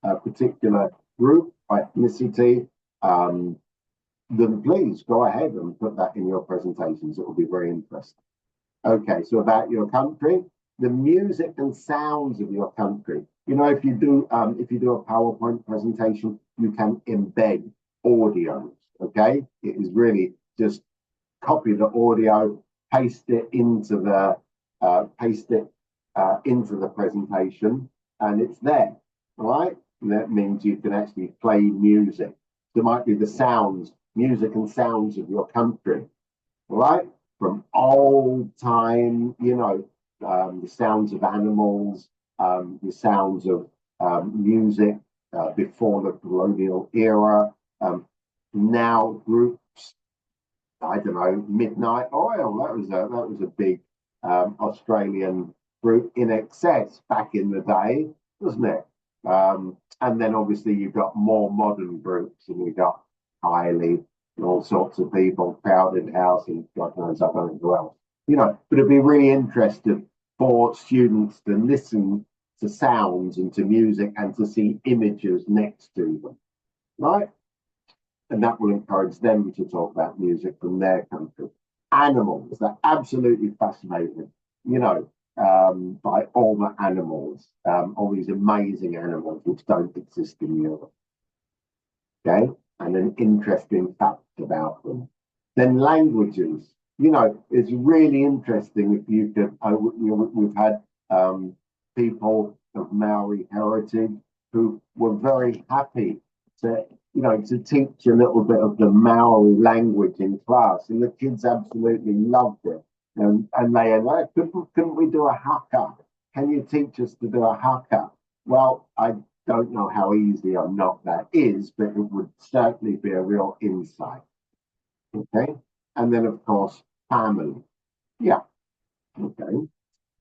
a particular group, ethnicity, then please go ahead and put that in your presentations. It will be very interesting. Okay, so about your country, the music and sounds of your country. You know, if you do a PowerPoint presentation, you can embed audio. Okay, it is really just copy the audio, paste it into the presentation, and it's there. All right, and that means you can actually play music. There might be the sounds, music and sounds of your country. All right, from old time, the sounds of animals, the sounds of music before the colonial era. Now groups, I don't know, Midnight Oil. That was a big Australian group in excess back in the day, wasn't it? And then obviously you've got more modern groups, and you've got Kylie and all sorts of people, Crowded House, and God knows I don't know who else. But it'd be really interesting for students to listen to sounds and to music and to see images next to them, right? And that will encourage them to talk about music from their country. Animals, they're absolutely fascinated, by all the animals, all these amazing animals which don't exist in Europe. Okay, and an interesting fact about them. Then languages, it's really interesting if you could. We've had people of Maori heritage who were very happy to teach a little bit of the Maori language in class, and the kids absolutely loved it. And they had, couldn't we do a haka? Can you teach us to do a haka? Well, I don't know how easy or not that is, but it would certainly be a real insight. Okay, and then of course family. Yeah. Okay.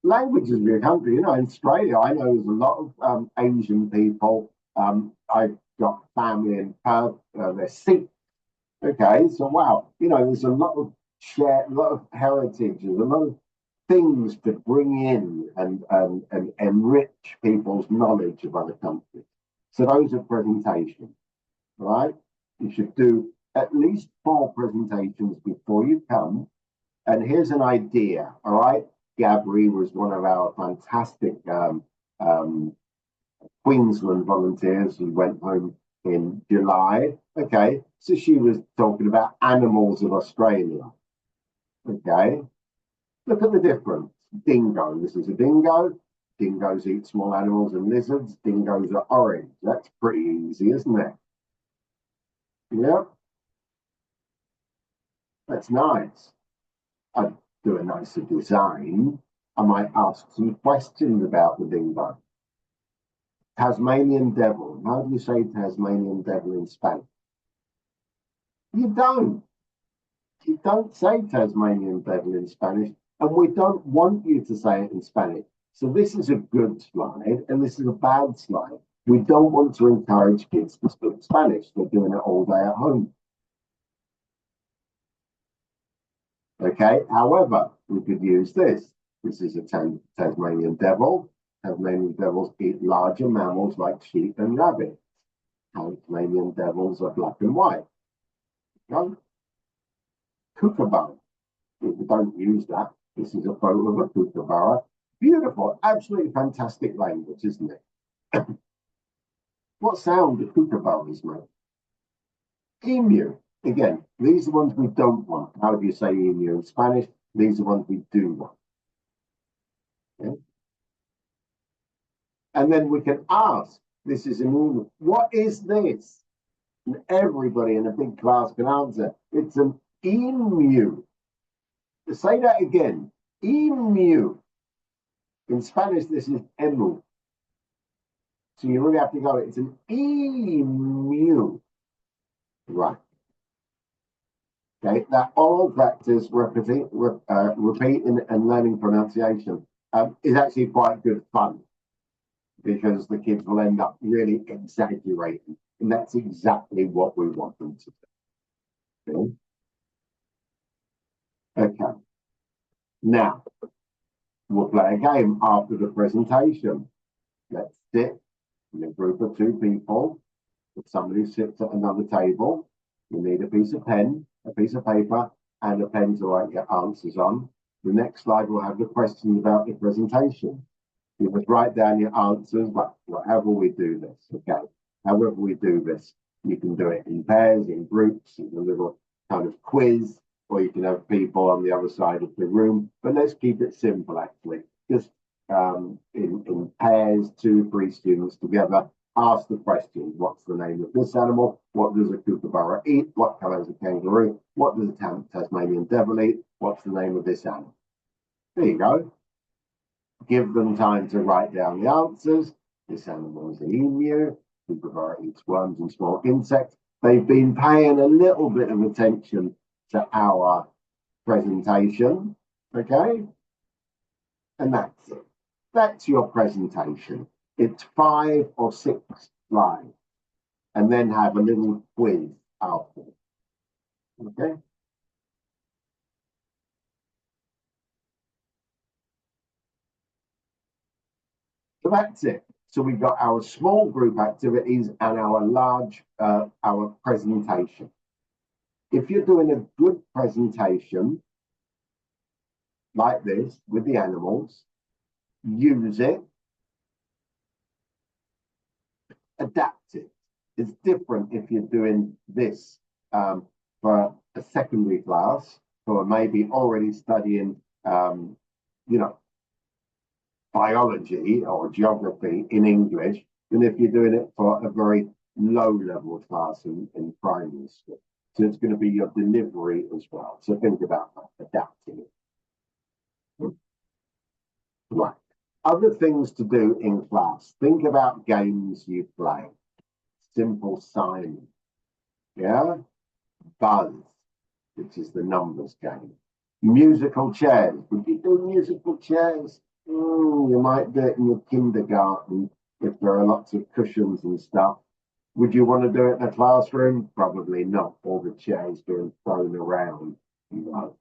Languages of your country, in Australia, I know there's a lot of Asian people. I've got family in Perth, they're Sikh. Okay, so wow, there's a lot of a lot of heritage, there's a lot of things to bring in and enrich people's knowledge of other countries. So those are presentations, right? You should do at least 4 presentations before you come. And here's an idea, all right? Gabri was one of our fantastic Queensland volunteers who went home in July. Okay, so she was talking about animals of Australia. Okay, look at the difference. Dingo, this is a dingo. Dingoes eat small animals and lizards. Dingoes are orange. That's pretty easy, isn't it? Yep. That's nice. I'd do a nicer design. I might ask some questions about the dingo. Tasmanian devil. How do you say Tasmanian devil in Spanish? You don't. You don't say Tasmanian devil in Spanish, and we don't want you to say it in Spanish. So this is a good slide, and this is a bad slide. We don't want to encourage kids to speak Spanish. They're doing it all day at home. Okay, however, we could use this. This is a Tasmanian devil. Tasmanian devils eat larger mammals like sheep and rabbits. Tasmanian devils are black and white. Okay? Kookaburra. We don't use that. This is a photo of a kookaburra. Beautiful, absolutely fantastic language, isn't it? What sound do kookaburras make? Emu. Again, these are the ones we don't want. How do you say emu in Spanish? These are the ones we do want. Okay? And then we can ask, this is an emu. What is this? And everybody in a big class can answer. It's an emu. Say that again. Emu. In Spanish, this is emu. So you really have to go, it's an emu. Right. Okay, that oral practice, repeating and learning pronunciation is actually quite good fun because the kids will end up really exaggerating. And that's exactly what we want them to do. Okay. Now, we'll play a game after the presentation. Let's sit in a group of 2 people. If somebody sits at another table, you need a piece of pen, a piece of paper, and a pen to write your answers on. The next slide will have the questions about the presentation. You must write down your answers, but however we do this, okay? However we do this, you can do it in pairs, in groups, in a little kind of quiz, or you can have people on the other side of the room. But let's keep it simple, actually. Just in pairs, 2, 3 students together, ask the question, what's the name of this animal? What does a kookaburra eat? What colour is a kangaroo? What does a Tasmanian devil eat? What's the name of this animal? There you go. Give them time to write down the answers. This animal is an emu. Kookaburra eats worms and small insects. They've been paying a little bit of attention to our presentation, okay? And that's it. That's your presentation. It's 5 or 6 slides, and then have a little quiz after. Okay. So that's it. So we've got our small group activities and our large, our presentation. If you're doing a good presentation like this with the animals, use it, adapt it. It's different if you're doing this for a secondary class who are maybe already studying, you know, biology or geography in English than if you're doing it for a very low level class in primary school. So it's going to be your delivery as well. So think about that, adapting it. Right. Other things to do in class. Think about games you play. Simple signing. Yeah. Buzz, which is the numbers game. Musical chairs. Would you do musical chairs? You might do it in your kindergarten if there are lots of cushions and stuff. Would you want to do it in a classroom? Probably not. All the chairs being thrown around. You know.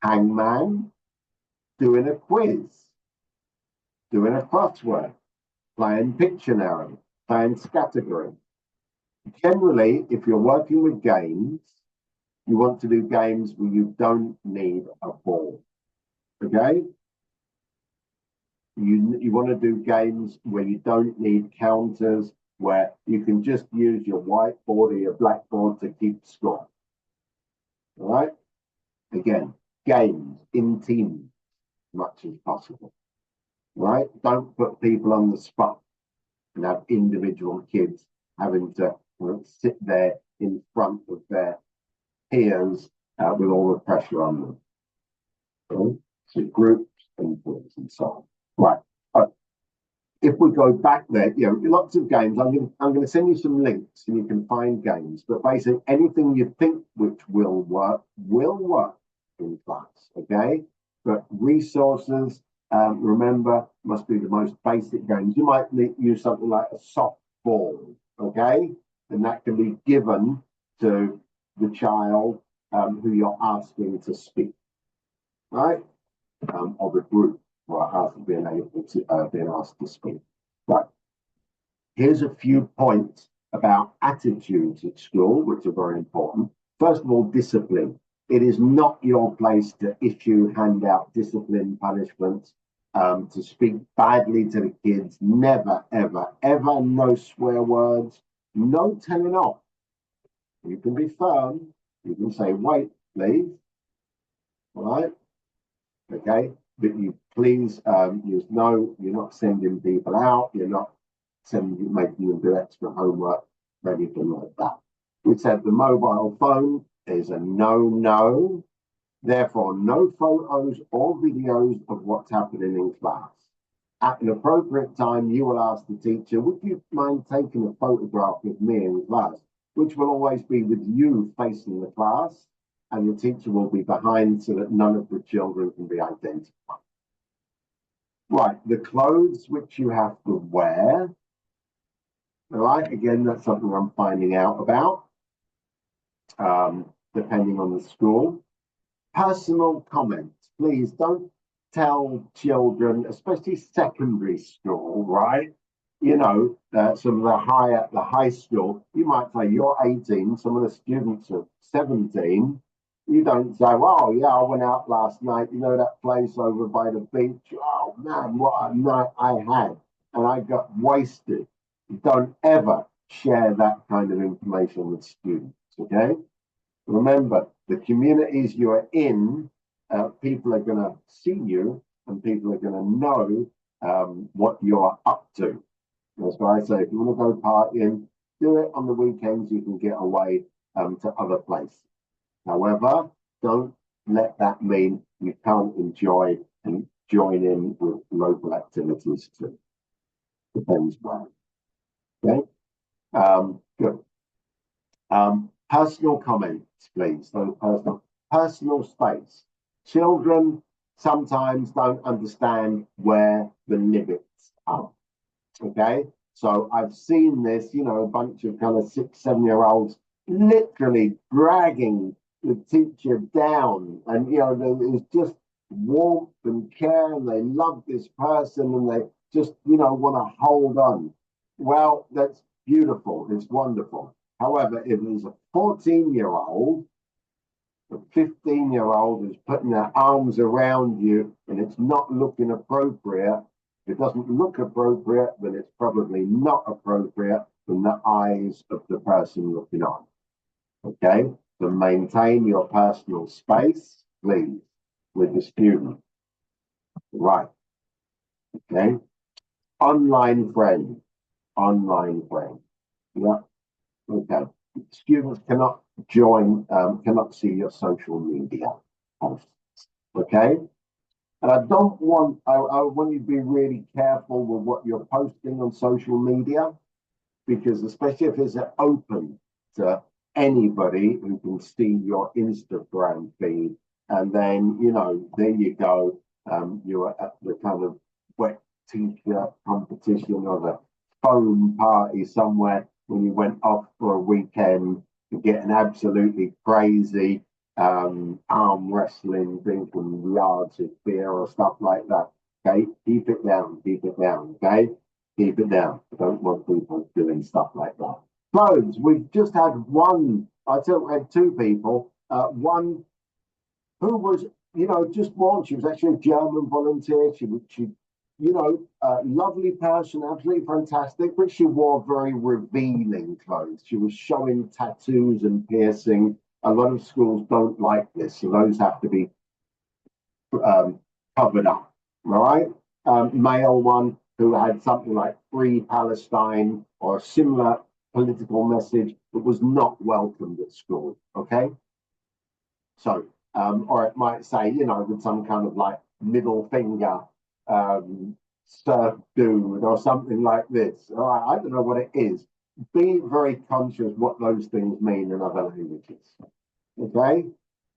Hangman, doing a quiz, doing a crossword, playing Pictionary, playing Scattergram. Generally, if you're working with games, you want to do games where you don't need a ball. Okay? You want to do games where you don't need counters, where you can just use your whiteboard or your blackboard to keep score. All right? Again, games in teams as much as possible. Right? Don't put people on the spot and have individual kids having to sit there in front of their peers with all the pressure on them. Okay? So groups and groups and so on. Right. If we go back there, you know, lots of games. I'm going to send you some links and you can find games. But basically, anything you think which will work in class. Okay. But resources, remember, must be the most basic games. You might use something like a softball. Okay, and that can be given to the child who you're asking to speak. Right. Of a group being asked to speak. Right. Here's a few points about attitudes at school, which are very important. First of all, discipline. It is not your place to issue, hand out discipline punishments, to speak badly to the kids. Never, ever, ever. No swear words. No telling off. You can be firm. You can say, wait, please. All right? Okay? But you please, you know, you're not sending people out. You're not making them do extra homework or anything like that. We said the mobile phone is a no-no. Therefore, no photos or videos of what's happening in class. At an appropriate time, you will ask the teacher, would you mind taking a photograph with me in class? Which will always be with you facing the class, and the teacher will be behind so that none of the children can be identified. Right, the clothes which you have to wear. All right, again, that's something I'm finding out about, depending on the school. Personal comments, please don't tell children, especially secondary school, right? You know, some of the high school, you might say you're 18, some of the students are 17. You don't say, oh, yeah, I went out last night, you know, that place over by the beach. Oh, man, what a night I had. And I got wasted. Don't ever share that kind of information with students, okay? Remember, the communities you're in, people are going to see you and people are going to know what you're up to. That's why I say if you want to go partying, do it on the weekends. You can get away to other places. However, don't let that mean you can't enjoy and join in with local activities too. Depends where. Okay. Good. Personal comments, please. So personal space. Children sometimes don't understand where the limits are. Okay, so I've seen this, you know, a bunch of kind of 6, 7-year-olds literally dragging the teacher down, and you know, there's just warmth and care, and they love this person, and they just, you know, want to hold on. Well, that's beautiful. It's wonderful. However, if there's a 14-year-old, a 15-year-old who's putting their arms around you and it's not looking appropriate, if it doesn't look appropriate, then it's probably not appropriate from the eyes of the person looking on. Okay? So maintain your personal space, please, with the student. Right. Okay? Online friends. Online friends. Yeah. Okay. Students cannot cannot see your social media posts. Okay. And I want you to be really careful with what you're posting on social media, because especially if it's open to anybody who can see your Instagram feed, and then, you know, there you go. You are at the kind of wet t-shirt competition or the foam party somewhere when you went off for a weekend, getting absolutely crazy, arm wrestling, drinking yards of beer or stuff like that. Okay, keep it down, okay? Keep it down. I don't want people doing stuff like that. Clothes, we've just had one, I had two people, one who was, you know, just one, she was actually a German volunteer, she you know, lovely person, absolutely fantastic, but she wore very revealing clothes. She was showing tattoos and piercing. A lot of schools don't like this, so those have to be covered up, all right? Male one who had something like Free Palestine or a similar political message that was not welcomed at school, okay? So, or it might say, you know, with some kind of like middle finger, surf dude or something like this. All right, I don't know what it is. Be very conscious what those things mean in other languages. Okay?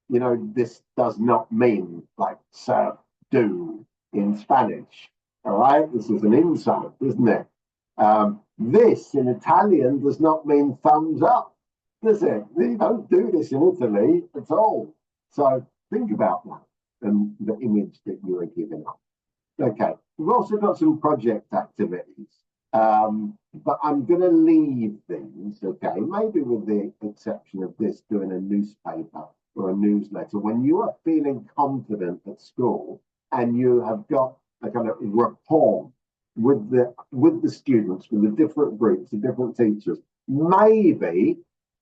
You know, this does not mean like surf dude in Spanish. All right? This is an insult, isn't it? This in Italian does not mean thumbs up, does it? You don't do this in Italy at all. So think about that and the image that you are giving up. Okay, we've also got some project activities, but I'm going to leave things, okay, maybe with the exception of this, doing a newspaper or a newsletter, when you are feeling confident at school and you have got a kind of rapport with the students, with the different groups, the different teachers, maybe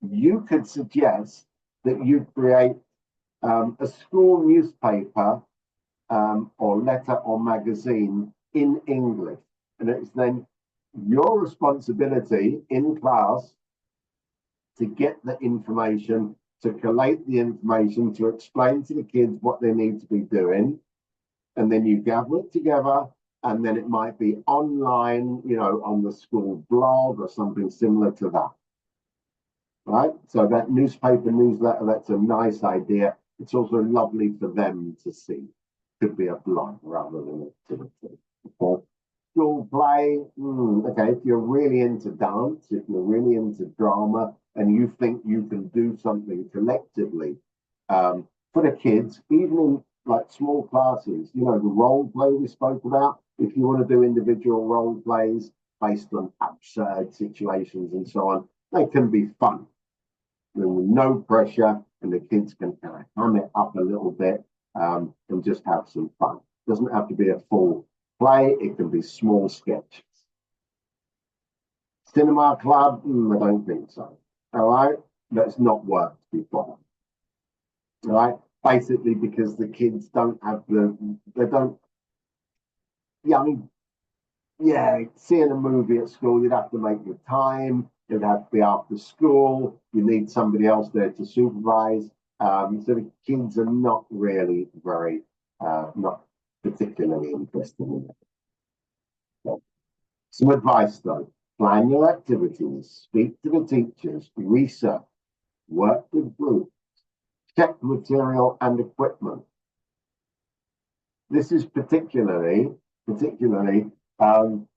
you could suggest that you create a school newspaper or letter or magazine in English. And it's then your responsibility in class to get the information, to collate the information, to explain to the kids what they need to be doing. And then you gather it together, and then it might be online, you know, on the school blog or something similar to that. Right? So that newspaper newsletter, that's a nice idea. It's also lovely for them to see. Could be a blog rather than activity. Okay. School play, okay, if you're really into dance, if you're really into drama, and you think you can do something collectively for the kids, even in like small classes, you know, the role play we spoke about, if you want to do individual role plays based on absurd situations and so on, they can be fun. With no pressure, and the kids can kind of ham it up a little bit and just have some fun. It doesn't have to be a full play, it can be small sketches. Cinema club, I don't think so. All right, that's not worked before. All right, basically because the kids don't have they don't, yeah, I mean, yeah, seeing a movie at school, you'd have to make your time. It'd have to be after school. You need somebody else there to supervise. So the kids are not really very, not particularly interested in it. So, some advice though: plan your activities, speak to the teachers, research, work with groups, check material and equipment. This is particularly, you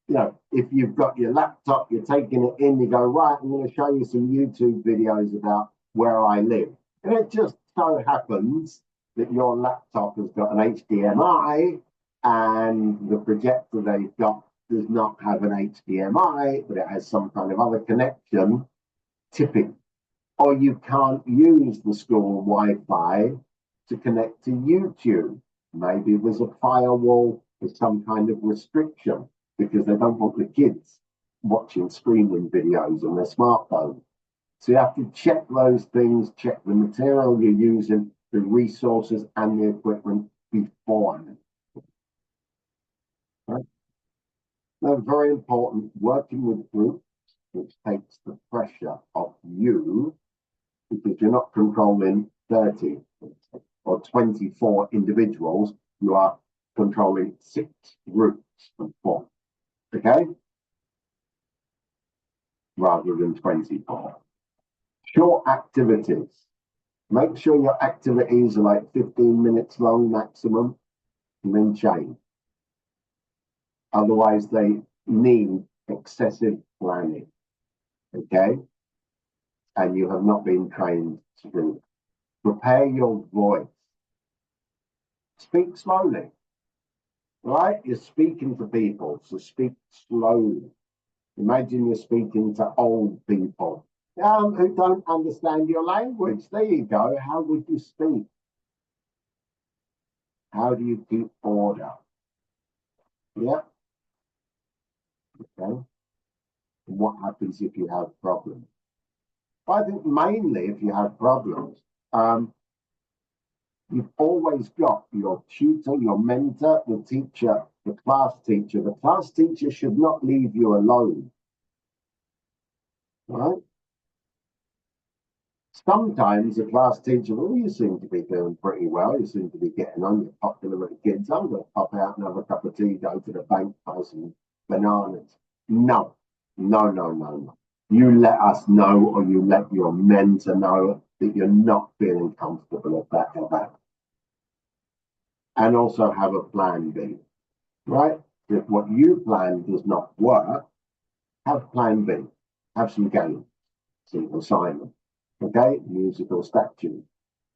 know, if you've got your laptop, you're taking it in, you go, right, I'm going to show you some YouTube videos about where I live. And it just so happens that your laptop has got an HDMI and the projector they've got does not have an HDMI, but it has some kind of other connection, tipping. Or you can't use the school Wi-Fi to connect to YouTube. Maybe there's a firewall with some kind of restriction because they don't want the kids watching streaming videos on their smartphone. So you have to check those things, check the material you're using, the resources and the equipment beforehand. Right? Now, very important, working with groups, which takes the pressure off you because you're not controlling 30 or 24 individuals, you are controlling 6 groups of 4, okay? Rather than 24. Short activities. Make sure your activities are like 15 minutes long maximum, and then change. Otherwise, they need excessive planning, okay? And you have not been trained to do that. Prepare your voice. Speak slowly, right? You're speaking to people, so speak slowly. Imagine you're speaking to old people who don't understand your language. There you go. How would you speak? How do you keep order? Yeah. Okay. And what happens if you have problems? I think mainly if you have problems, you've always got your tutor, your mentor, the teacher, the class teacher. The class teacher should not leave you alone, right? Sometimes the class teacher, well, you seem to be doing pretty well. You seem to be getting on. You're popular with the kids. I'm going to pop out and have a cup of tea, go to the bank, buy some bananas. No, no, no, no, no. You let us know, or you let your mentor know that you're not feeling comfortable at that event. And also have a plan B, right? If what you plan does not work, have plan B. Have some games, some assignments. Okay, musical statue.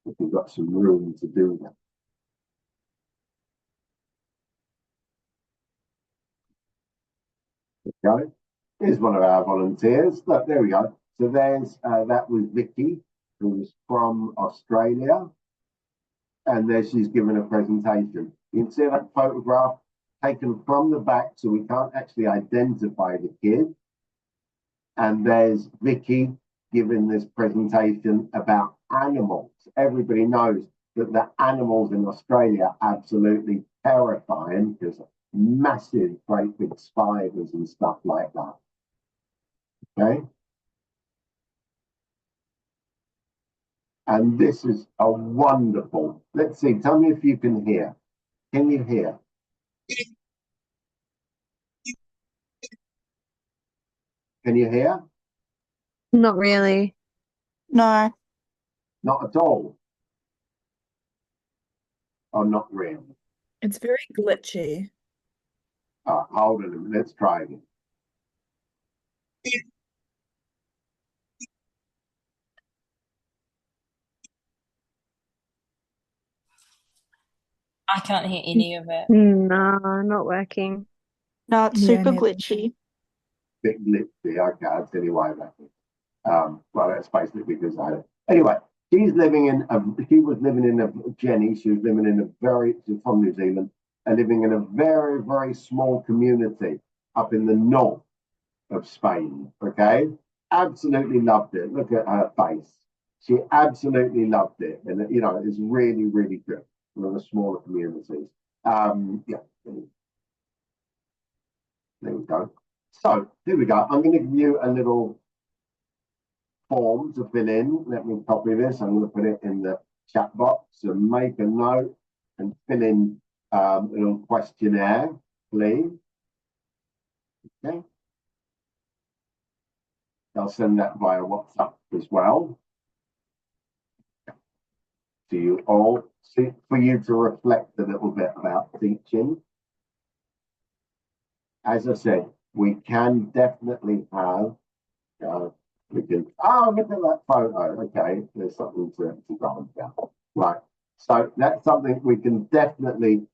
If you've got some room to do that. Okay, here's one of our volunteers. Look, there we go. So there's that was Vicky, who was from Australia. And there she's given a presentation. You can see that photograph taken from the back, so we can't actually identify the kid. And there's Vicky giving this presentation about animals. Everybody knows that the animals in Australia are absolutely terrifying because massive, great big spiders and stuff like that. Okay. And this is a wonderful, let's see, tell me if you can hear. Can you hear? Can you hear? Not really. No. Not at all. Or not really. It's very glitchy. Hold on a minute, let's try again. I can't hear any of it. No, not working. No, it's Yeah, super neither. glitchy. Bit glitchy, okay, I'll tell you why that is. Well, that's basically because I don't. Anyway, she was living in a, Jenny, she was living in a very, she's from New Zealand, and living in a very, very small community up in the north of Spain, okay? Absolutely loved it. Look at her face. She absolutely loved it. And, you know, it's really, really good. One of the smaller communities. Yeah, there we go. So, here we go. I'm going to give you a little form to fill in. Let me copy this. I'm going to put it in the chat box and make a note and fill in a little questionnaire, please. Okay. I'll send that via WhatsApp as well to you all, for you to reflect a little bit about teaching. As I said, we can definitely have, we can, oh, look at that photo. Okay, there's something to go about. Right, so that's something we can definitely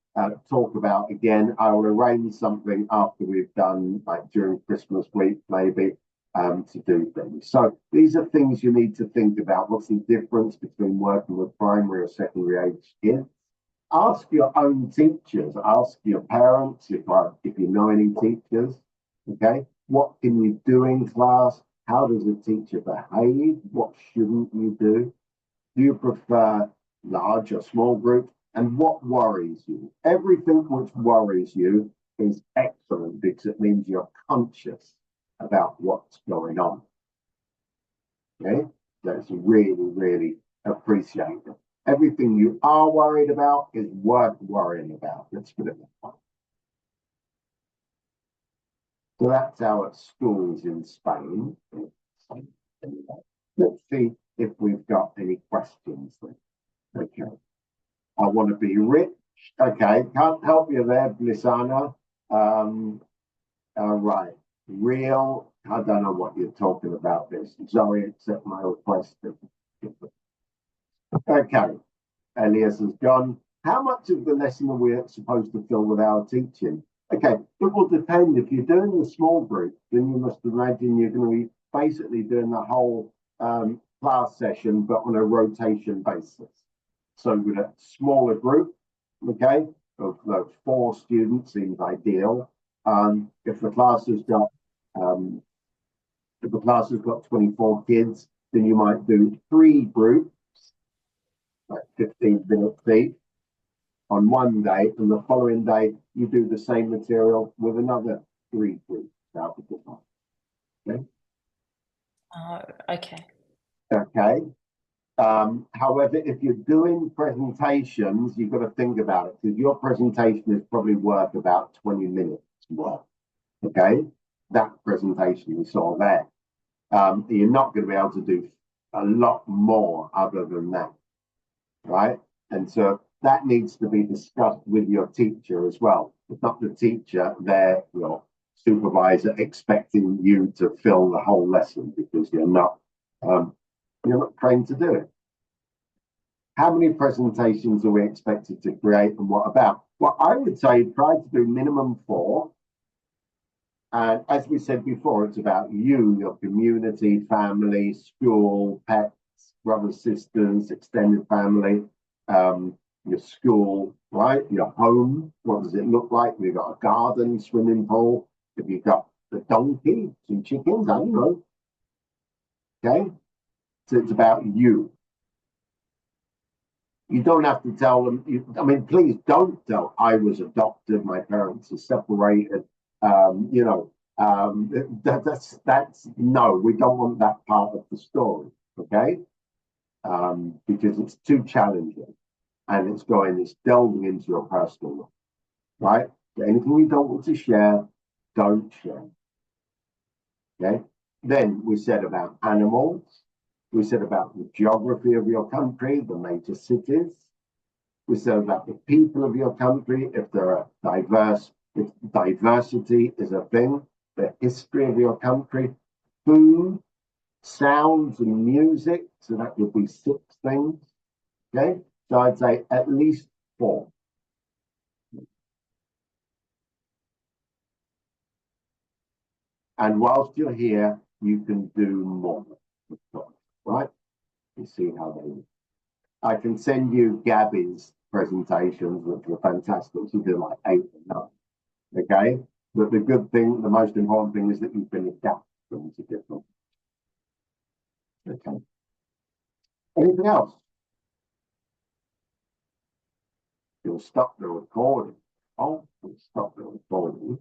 talk about again. I will arrange something after we've done, like during Christmas week, maybe, to do things. So these are things you need to think about. What's the difference between working with primary or secondary age kids? Ask your own teachers, ask your parents if you know any teachers, okay? What can you do in class? How does a teacher behave? What shouldn't you do? Do you prefer large or small groups? And what worries you? Everything which worries you is excellent because it means you're conscious about what's going on. Okay, that's really, really appreciated. Everything you are worried about is worth worrying about. Let's put it that way. So that's our schools in Spain. Let's see if we've got any questions then. Okay. I want to be rich. Okay, can't help you there, Blissana. All right. Real, I don't know what you're talking about this. Sorry, accept my request. Okay, Elias has gone. How much of the lesson are we supposed to fill with our teaching? Okay, it will depend. If you're doing the small group, then you must imagine you're going to be basically doing the whole class session, but on a rotation basis. So with a smaller group, okay, of those 4 students seems ideal. If the class has got 24 kids, then you might do 3 groups, like 15 minutes each, on one day, and the following day you do the same material with another 3 groups. Okay. Okay. Okay. However, if you're doing presentations, you've got to think about it because your presentation is probably worth about 20 minutes worth. Okay, that presentation you saw there. You're not going to be able to do a lot more other than that, right? And so that needs to be discussed with your teacher as well. It's not the teacher there, your supervisor, expecting you to fill the whole lesson because you're not trained to do it. How many presentations are we expected to create and what about? Well, I would say try to do minimum 4. And as we said before, it's about you, your community, family, school, pets, brothers, sisters, extended family, your school, right? Your home, what does it look like? Have you got a garden, swimming pool? Have you got a donkey, some chickens? I don't know. Okay? So it's about you. You don't have to tell them. I mean, please don't tell. I was adopted. My parents are separated. You know, that's no. We don't want that part of the story. Okay, because it's too challenging, and it's delving into your personal life. Right? Anything you don't want to share, don't share. Okay. Then we said about animals. We said about the geography of your country, the major cities. We said about the people of your country, if there are diverse, if diversity is a thing, the history of your country, food, sounds and music. So that would be 6 things. Okay. So I'd say at least 4. And whilst you're here, you can do more. Right? You see how they. I can send you Gabby's presentations, which were fantastic. She did like 8 or 9. Okay. But the good thing, the most important thing is that you can adapt them to different. Okay. Anything else? You'll stop the recording. Oh, we'll stop the recording.